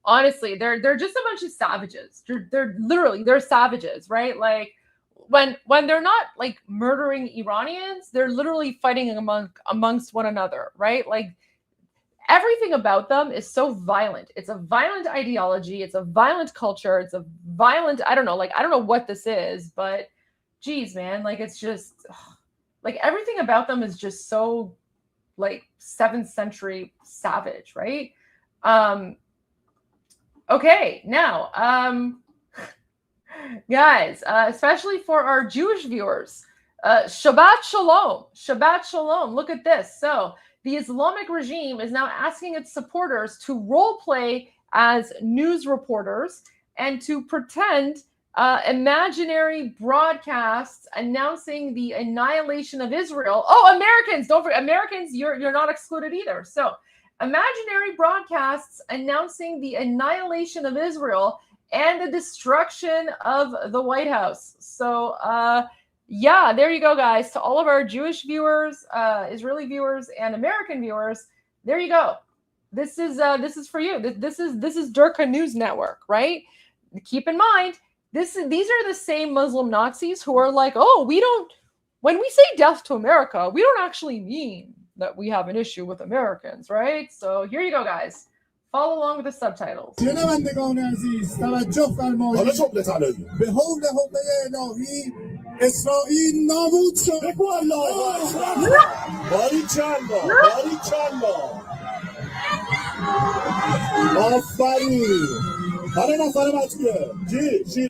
Honestly, they're just a bunch of savages. They're literally, they're savages, right? Like when they're not like murdering Iranians, they're literally fighting amongst one another, right? Like everything about them is so violent. It's a violent ideology, it's a violent culture, it's a violent, I don't know what this is, but geez, man, like it's just like everything about them is just so like 7th century savage, right? Okay, now, guys, especially for our Jewish viewers, Shabbat Shalom, Shabbat Shalom. Look at this. So the Islamic regime is now asking its supporters to role play as news reporters and to pretend imaginary broadcasts announcing the annihilation of Israel. Oh, Americans, don't forget, Americans, you're not excluded either. So imaginary broadcasts announcing the annihilation of Israel and the destruction of the White House. So, yeah, there you go, guys. To all of our Jewish viewers, Israeli viewers, and American viewers, there you go. This is for you. This is Durka News Network, right? Keep in mind, these are the same Muslim Nazis who are like, oh, when we say death to America, we don't actually mean that we have an issue with Americans, right? So here you go, guys. Follow along with the subtitles. شنوندگان عزیز توجه فرمایید. حالا جمله طلایی. به حول حقه الهی اسرائیل نابود شد. بگو الله اکبر. باریکالله. باریکالله. آفرین. حالا نفر بعدیه. جی.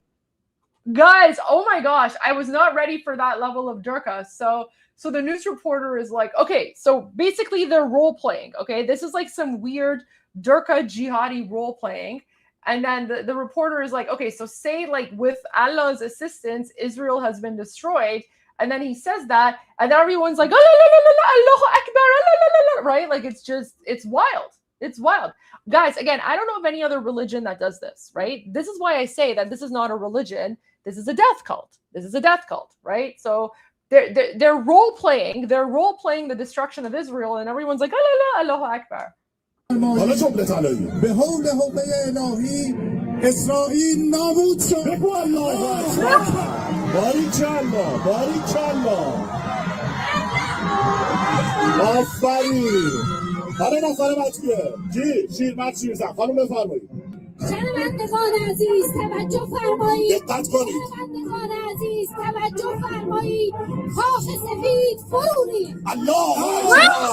Guys, oh my gosh, I was not ready for that level of Durka. So the news reporter is like, okay, so basically they're role playing. Okay, this is like some weird Durka jihadi role playing. And then the reporter is like, okay, so say like with Allah's assistance, Israel has been destroyed. And then he says that, and then everyone's like, Allahu Akbar, right? Like it's wild. It's wild. Guys, again, I don't know of any other religion that does this, right? This is why I say that this is not a religion. This is a death cult. This is a death cult, right? So they're role playing. They're role playing the destruction of Israel, and everyone's like, Allahu Akbar. حالا جمله طلایی. به حول حقه الهی اسرائیل نابود شد. بگو الله اکبر. باریکالله. باریکالله. آفرین. حالا نفر بعدیه. شیرمرد شیرزن. خانم بفرمایید. شنوندگان عزیز توجه فرمایید. دقت کنید. شنوندگان عزیز توجه فرمایید. کاخ سفید فرو ریخت. الله اکبر.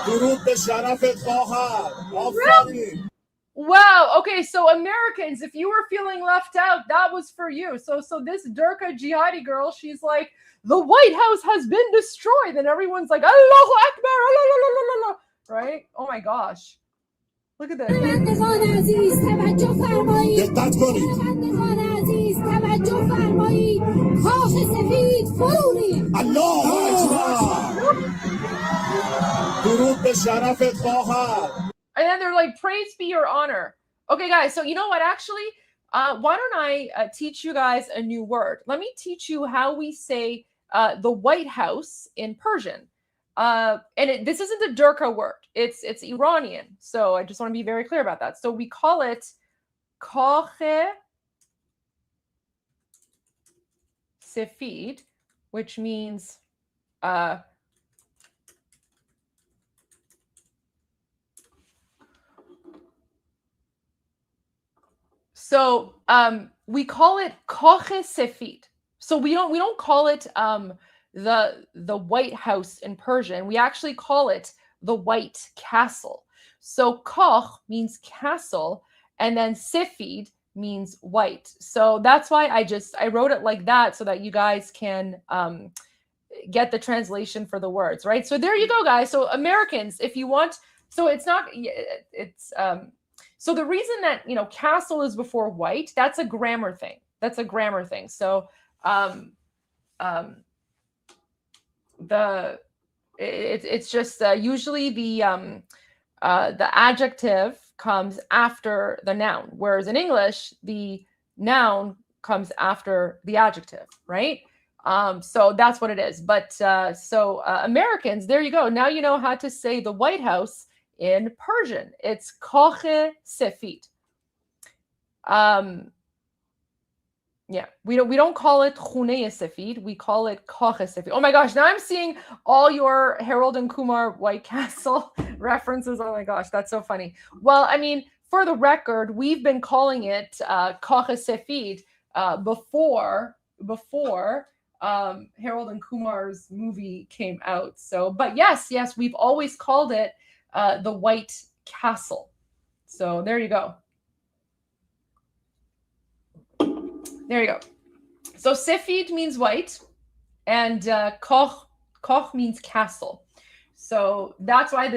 درود به شرفت خواهر. آفرین. Wow. Okay, so Americans, if you were feeling left out, that was for you. So this Durka jihadi girl, she's like, the White House has been destroyed, and everyone's like, Allahu Akbar, right? Oh my gosh. Look at that. شنوندگان عزیز توجه فرمایید. دقت کنید. شنوندگان عزیز توجه فرمایید. کاخ سفید فرو ریخت. الله اکبر. درود به شرفت خواهر. And then they're like, praise be your honor. Okay, guys, so you know what? Actually, why don't I teach you guys a new word? Let me teach you how we say the White House in Persian. And this isn't a Durka word. It's Iranian. So I just want to be very clear about that. So we call it Khache Sefid, which means so we call it Khache Sefid. So we don't call it the White House in Persian. We actually call it the White Castle. So Kach means castle, and then Sefid means white. So that's why I wrote it like that so that you guys can get the translation for the words, right? So there you go, guys. So Americans, if you want, so it's not, So the reason that, castle is before white, that's a grammar thing. That's a grammar thing. So it's just usually the adjective comes after the noun, whereas in English the noun comes after the adjective, right? So that's what it is. But Americans, there you go. Now you know how to say the White House in Persian. It's Koche Sefit. Yeah, we don't call it Khune Sefid, we call it Koche Sefid. Oh my gosh, now I'm seeing all your Harold and Kumar White Castle references. Oh my gosh, that's so funny. Well, I mean, for the record, we've been calling it Koche Sefid before Harold and Kumar's movie came out. So, but yes, we've always called it the White Castle. So there you go. There you go. So Sefid means white, and Koch means castle. So that's why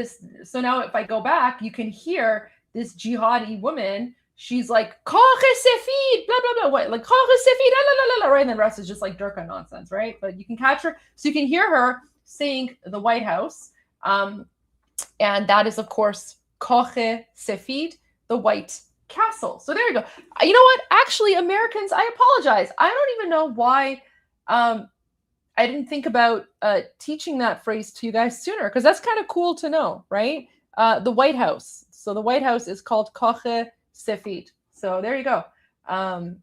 so now if I go back, you can hear this jihadi woman. She's like, Koch Sefid, blah, blah, blah. What? Like, Koch Sefid, la, la, la, right? And then the rest is just like Durka nonsense, right? But you can catch her. So you can hear her saying the White House. And that is, of course, Koch Sefid, the White Castle. So there you go. You know what? Actually, Americans, I apologize. I don't even know why I didn't think about teaching that phrase to you guys sooner, because that's kind of cool to know, right? The White House. So the White House is called Koche Sefid. So there you go.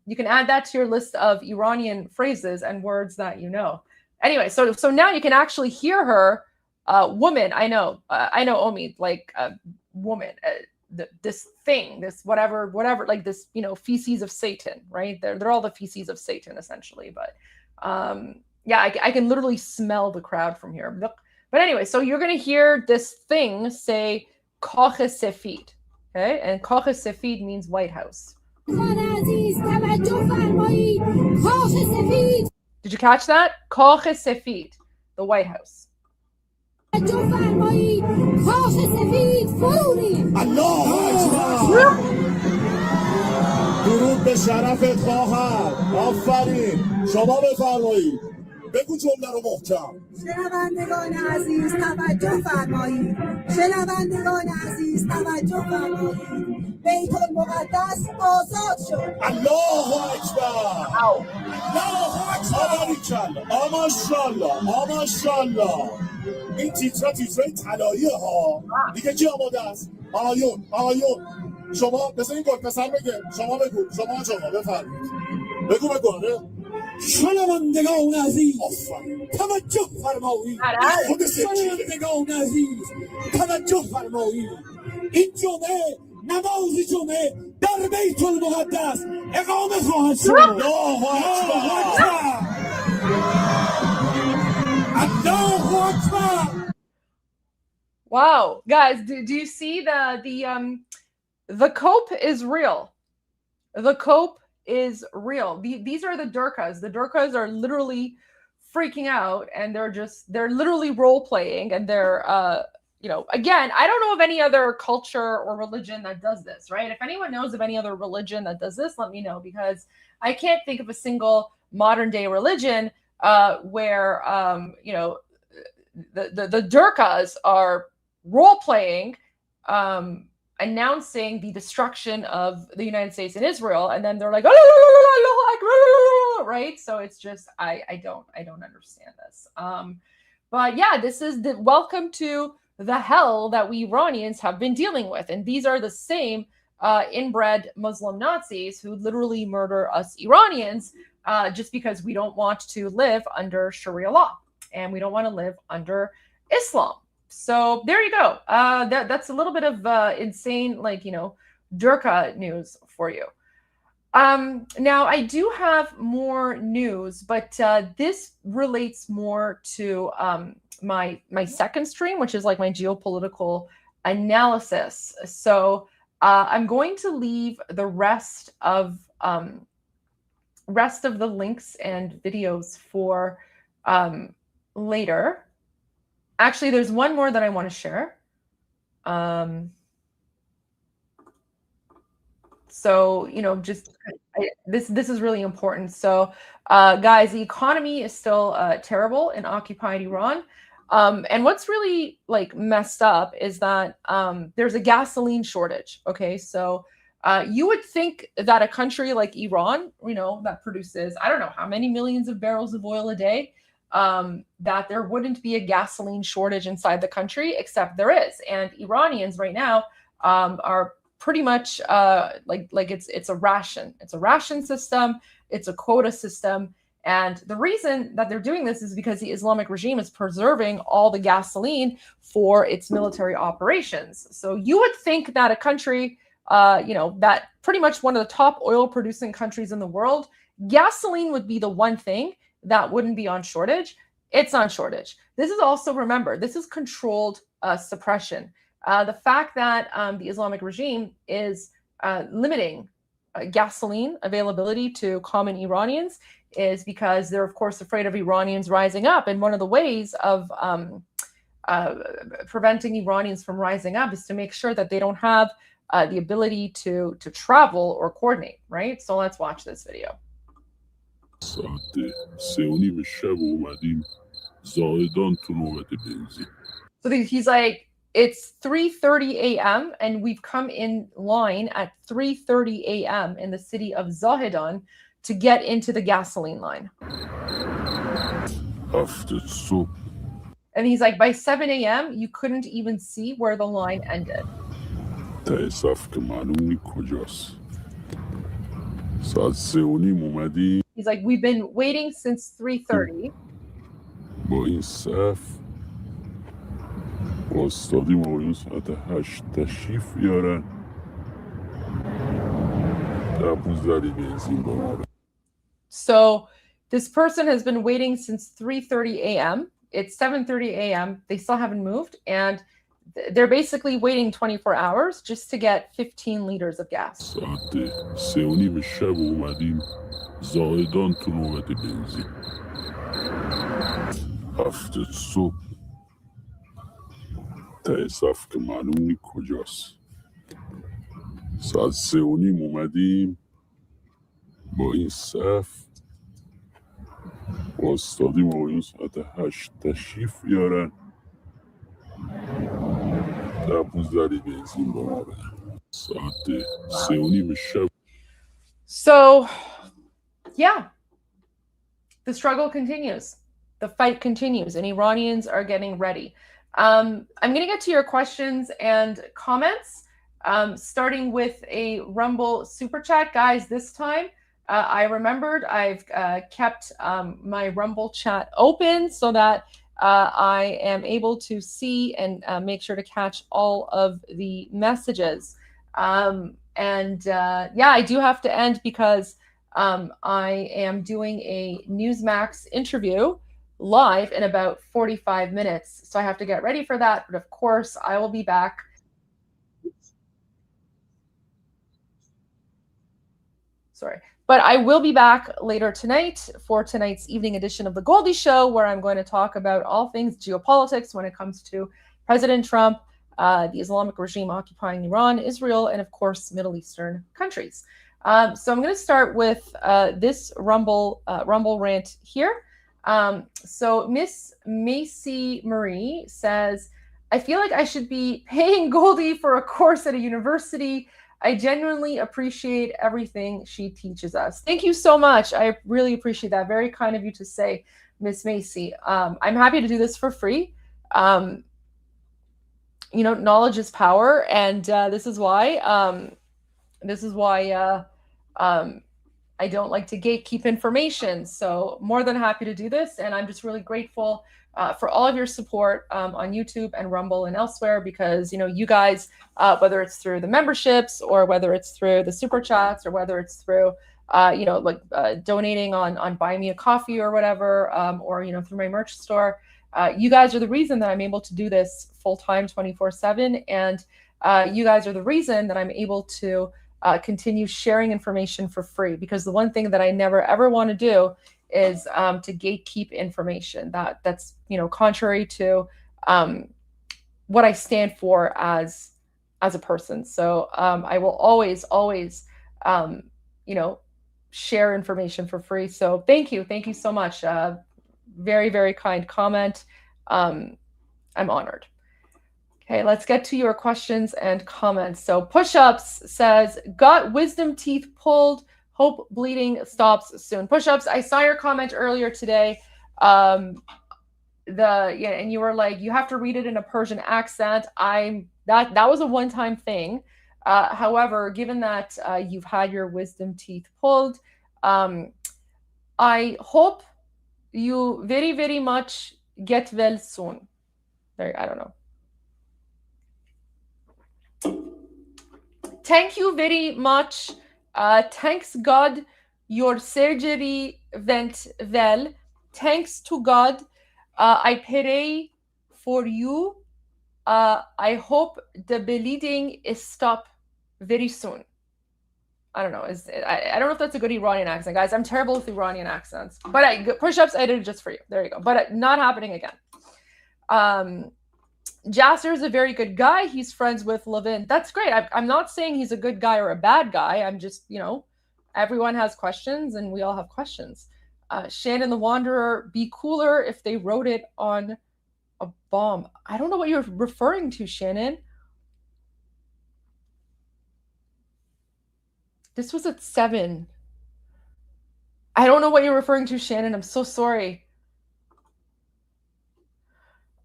You can add that to your list of Iranian phrases and words that you know. Anyway, so now you can actually hear her, woman. I know, Omi, like woman. This thing, this whatever, like this, feces of Satan, right? They're all the feces of Satan, essentially. But yeah, I can literally smell the crowd from here. But anyway, so you're going to hear this thing say Koche Sefid, okay? And Koche Sefid means White House. Did you catch that? Koche Sefid, the White House. درود به شرفت خواهر. آفرین. شما بفرمایید. بگو جمله رو محکم. شنوندگان عزیز توجه فرمایید. شنوندگان عزیز توجه فرمایید. بیت المقدس آزاد شد. الله اکبر. الله اکبر. ماشاءالله. ماشاءالله. این تیترا تیترای طلاییه ها. دیگه کی آماده است؟ آقایون شما مثل این گل پسر بگه. شما بگو. شما بفرمایید. بگو آره. شنوندگان عزیز توجه فرمایید. شنوندگان عزیز توجه فرمایید. این جمعه نماز جمعه در بیت المقدس اقامه خواهد شد. الله اکبر. الله اکبر. Wow, guys, do you see the cope is real? The cope is real. These are the Durkas. The Durkas are literally freaking out, and they're literally role playing, and they're again, I don't know of any other culture or religion that does this, right? If anyone knows of any other religion that does this, let me know, because I can't think of a single modern day religion where the Durkas are role playing, announcing the destruction of the United States and Israel, and then they're like, right? So it's just I don't understand this. But yeah, this is the welcome to the hell that we Iranians have been dealing with, and these are the same inbred Muslim Nazis who literally murder us Iranians just because we don't want to live under Sharia law and we don't want to live under Islam. So there you go. That's a little bit of insane, Durka news for you. Now I do have more news, but this relates more to my second stream, which is like my geopolitical analysis. So I'm going to leave the rest of the links and videos for later. Actually, there's one more that I want to share. So, just this is really important. So, guys, the economy is still terrible in occupied Iran. And what's really like messed up is that there's a gasoline shortage. Okay, so you would think that a country like Iran, that produces, I don't know how many millions of barrels of oil a day, that there wouldn't be a gasoline shortage inside the country, except there is. And Iranians right now are pretty much like it's a ration. It's a ration system. It's a quota system. And the reason that they're doing this is because the Islamic regime is preserving all the gasoline for its military operations. So you would think that a country, that pretty much one of the top oil producing countries in the world, gasoline would be the one thing that wouldn't be on shortage. It's on shortage. This is also, remember, this is controlled suppression. The fact that the Islamic regime is limiting gasoline availability to common Iranians is because they're, of course, afraid of Iranians rising up. And one of the ways of preventing Iranians from rising up is to make sure that they don't have the ability to travel or coordinate, right? So let's watch this video. So he's like, it's 3:30 a.m. and we've come in line at 3:30 a.m. in the city of Zahedan to get into the gasoline line. And he's like, by 7 a.m. you couldn't even see where the line ended. He's like, we've been waiting since 3:30. So this person has been waiting since 3:30 a.m. It's 7:30 a.m. They still haven't moved, and they're basically waiting 24 hours just to get 15 liters of gas. So, yeah, the struggle continues. The fight continues, and Iranians are getting ready. I'm going to get to your questions and comments, starting with a Rumble super chat. Guys, this time I remembered I've kept my Rumble chat open so that I am able to see and make sure to catch all of the messages. Yeah, I do have to end because I am doing a Newsmax interview live in about 45 minutes. So I have to get ready for that. But of course, I will be back. Sorry. But I will be back later tonight for tonight's evening edition of the Goldie Show, where I'm going to talk about all things geopolitics when it comes to President Trump, the Islamic regime occupying Iran, Israel, and of course, Middle Eastern countries. So I'm going to start with this Rumble rant here. So Miss Macy Marie says, I feel like I should be paying Goldie for a course at a university. I genuinely appreciate everything she teaches us. Thank you so much. I really appreciate that. Very kind of you to say, Miss Macy. I'm happy to do this for free. Knowledge is power, and this is why I don't like to gatekeep information. So more than happy to do this. And I'm just really grateful for all of your support on YouTube and Rumble and elsewhere, because, you guys, whether it's through the memberships or whether it's through the super chats or whether it's through, donating on Buy Me a Coffee or whatever, or, through my merch store, you guys are the reason that I'm able to do this full-time 24/7. And you guys are the reason that I'm able to continue sharing information for free, because the one thing that I never ever want to do is to gatekeep information that's contrary to what I stand for as a person. So I will always you know, share information for free. So thank you so much. Very, very kind comment. I'm honored. Okay, let's get to your questions and comments. So Push-Ups says, got wisdom teeth pulled, hope bleeding stops soon. Push-Ups, I saw your comment earlier today. And you were like, you have to read it in a Persian accent. That was a one-time thing. However, given that you've had your wisdom teeth pulled, I hope you very, very much get well soon. I don't know. Thank you very much. Thanks God your surgery went well. Thanks to God. I pray for you. I hope the bleeding is stop very soon. I don't know. I don't know if that's a good Iranian accent, guys. I'm terrible with Iranian accents. But Push-Ups, I did it just for you. There you go. But not happening again. Jasser is a very good guy. He's friends with Levin. That's great. I'm not saying he's a good guy or a bad guy. I'm just, you know, everyone has questions and we all have questions. Shannon the Wanderer, be cooler if they wrote it on a bomb. I don't know what you're referring to, Shannon. This was at 7. I don't know what you're referring to, Shannon. I'm so sorry.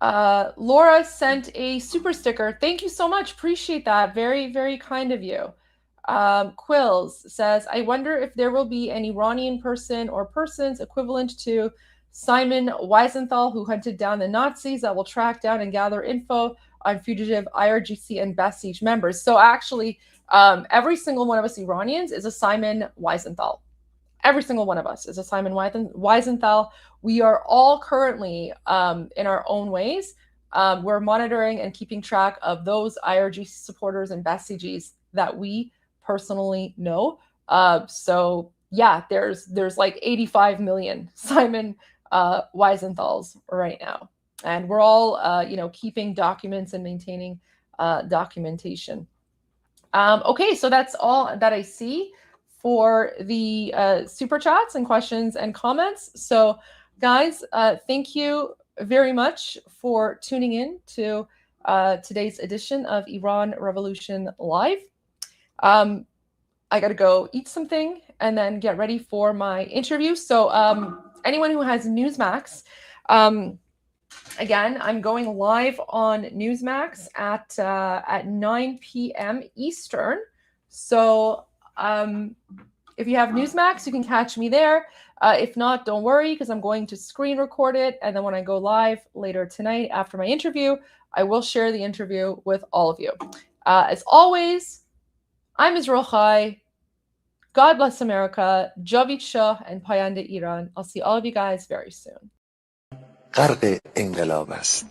Laura sent a super sticker. Thank you so much. Appreciate that. Very, very kind of you. Quills says, I wonder if there will be an Iranian person or persons equivalent to Simon Wiesenthal, who hunted down the Nazis, that will track down and gather info on fugitive IRGC and Basij members. So actually, every single one of us Iranians is a Simon Wiesenthal. Every single one of us is a Simon Wiesenthal. We are all currently, in our own ways, we're monitoring and keeping track of those IRGC supporters and Basijis that we personally know. So yeah, there's like 85 million Simon Wiesenthals right now. And we're all, you know, keeping documents and maintaining documentation. Okay, so that's all that I see for the super chats and questions and comments. So guys, thank you very much for tuning in to today's edition of Iran Revolution Live. I got to go eat something and then get ready for my interview. So anyone who has Newsmax, again, I'm going live on Newsmax at 9 p.m. Eastern. So if you have Newsmax, you can catch me there. If not, don't worry, because I'm going to screen record it. And then when I go live later tonight after my interview, I will share the interview with all of you. As always, I'm Israel Chai. God bless America. Javid Shah and Payande Iran. I'll see all of you guys very soon. غرق انقلاب است.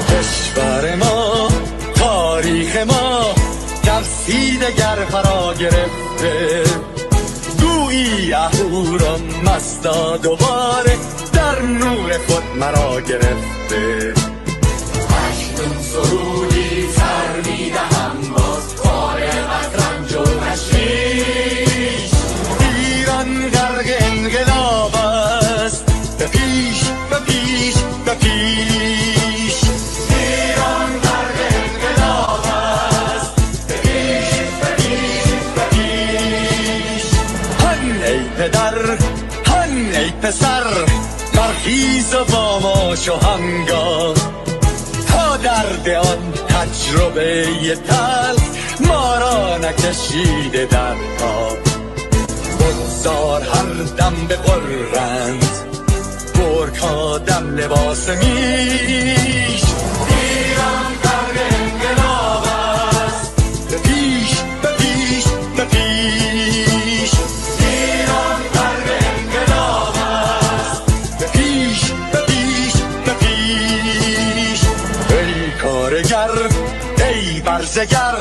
کشور ما، تاریخ ما در سیدگر فرا گرفته، گویی اهورا مستا دوباره در نور خود مرا گرفته. اکنون سرودی سر میدهم باز فارغ از رنج و تشویش، ایران غرق انقلاب است، به پیش به پیش به پیش. ایران غرق انقلاب است، به پیش به پیش به پیش. هن ای پدر، هن ای پسر، برخیز و با ما شو همگام، تا درد آن تجربه تلخ ما را نکشیده در خواب. بگذار هر دم بغرند گرگ‌ها دم لباس میش. ایران غرق انقلاب است، به پیش به پیش به پیش. ایران غرق انقلاب است، به پیش به پیش به پیش. ای کارگر، ای برزگر،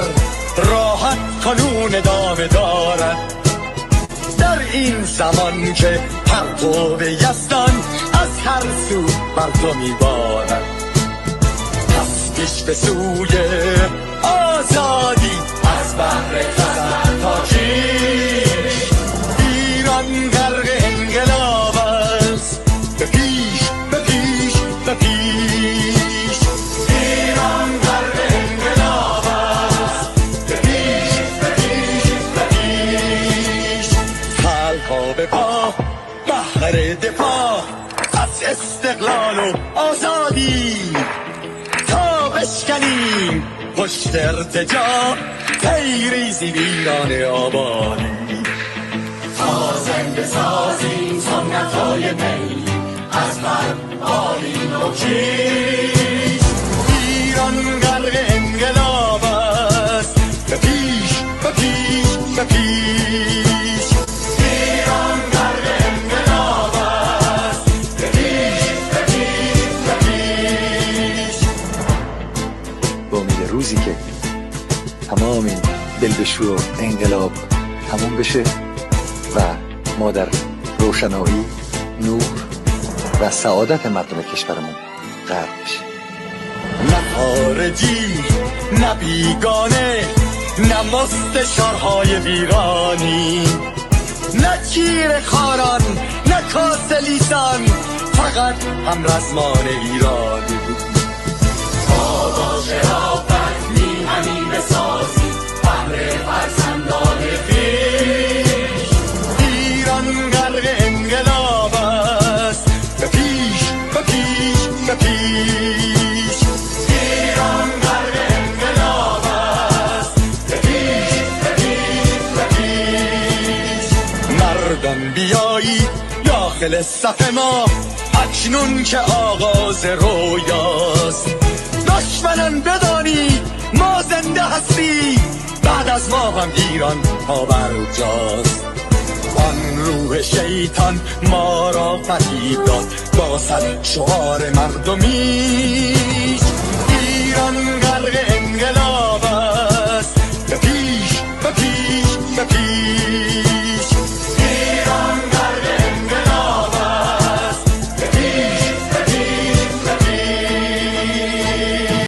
راحت کنون ادامه دارد در این زمان که پرتو یزدان از هر سو بر تو میبارد. پیش به سوی آزادی از بحر خزر تا کیش ایران غرق انقلاب است به پیش به پیش به پیش ایران غرق انقلاب است به پیش به پیش به پیش خلقا به پا بحر دفاع از استقلال و آزادی تا بشکنیم پشت ارتجاع تیریزی ویران آبادی تا زنده سازیم سنت‌های می از بر آیین و کیش ایران غرق انقلاب است به پیش به پیش به پیش ایران غرق انقلاب است به پیش به پیش به پیش با امید روزی که تمام این دلبشور انقلاب تموم بشه و ما در روشنایی، نور و سعادت مردم کشورمون غرق بشیم. نه خارجی نه بیگانه نه مستشارهای ویرانی نه چیر خاران نه کاسه لیسان فقط هم رزمان ایرانی تا با شرافت میهنی بسازی بهر فرزندان خویش ایران غرق انقلاب است به پیش به پیش به پیش ایران غرق انقلاب است به پیش به پیش به پیش مردان بیایید داخل صف ما اکنون که آغاز رویاست دشمنان بدانید ما زنده هستیم بعد از ما هم ایران پابرجاست آن روح شیطان ما را فریب داد با صد شعار مردمیش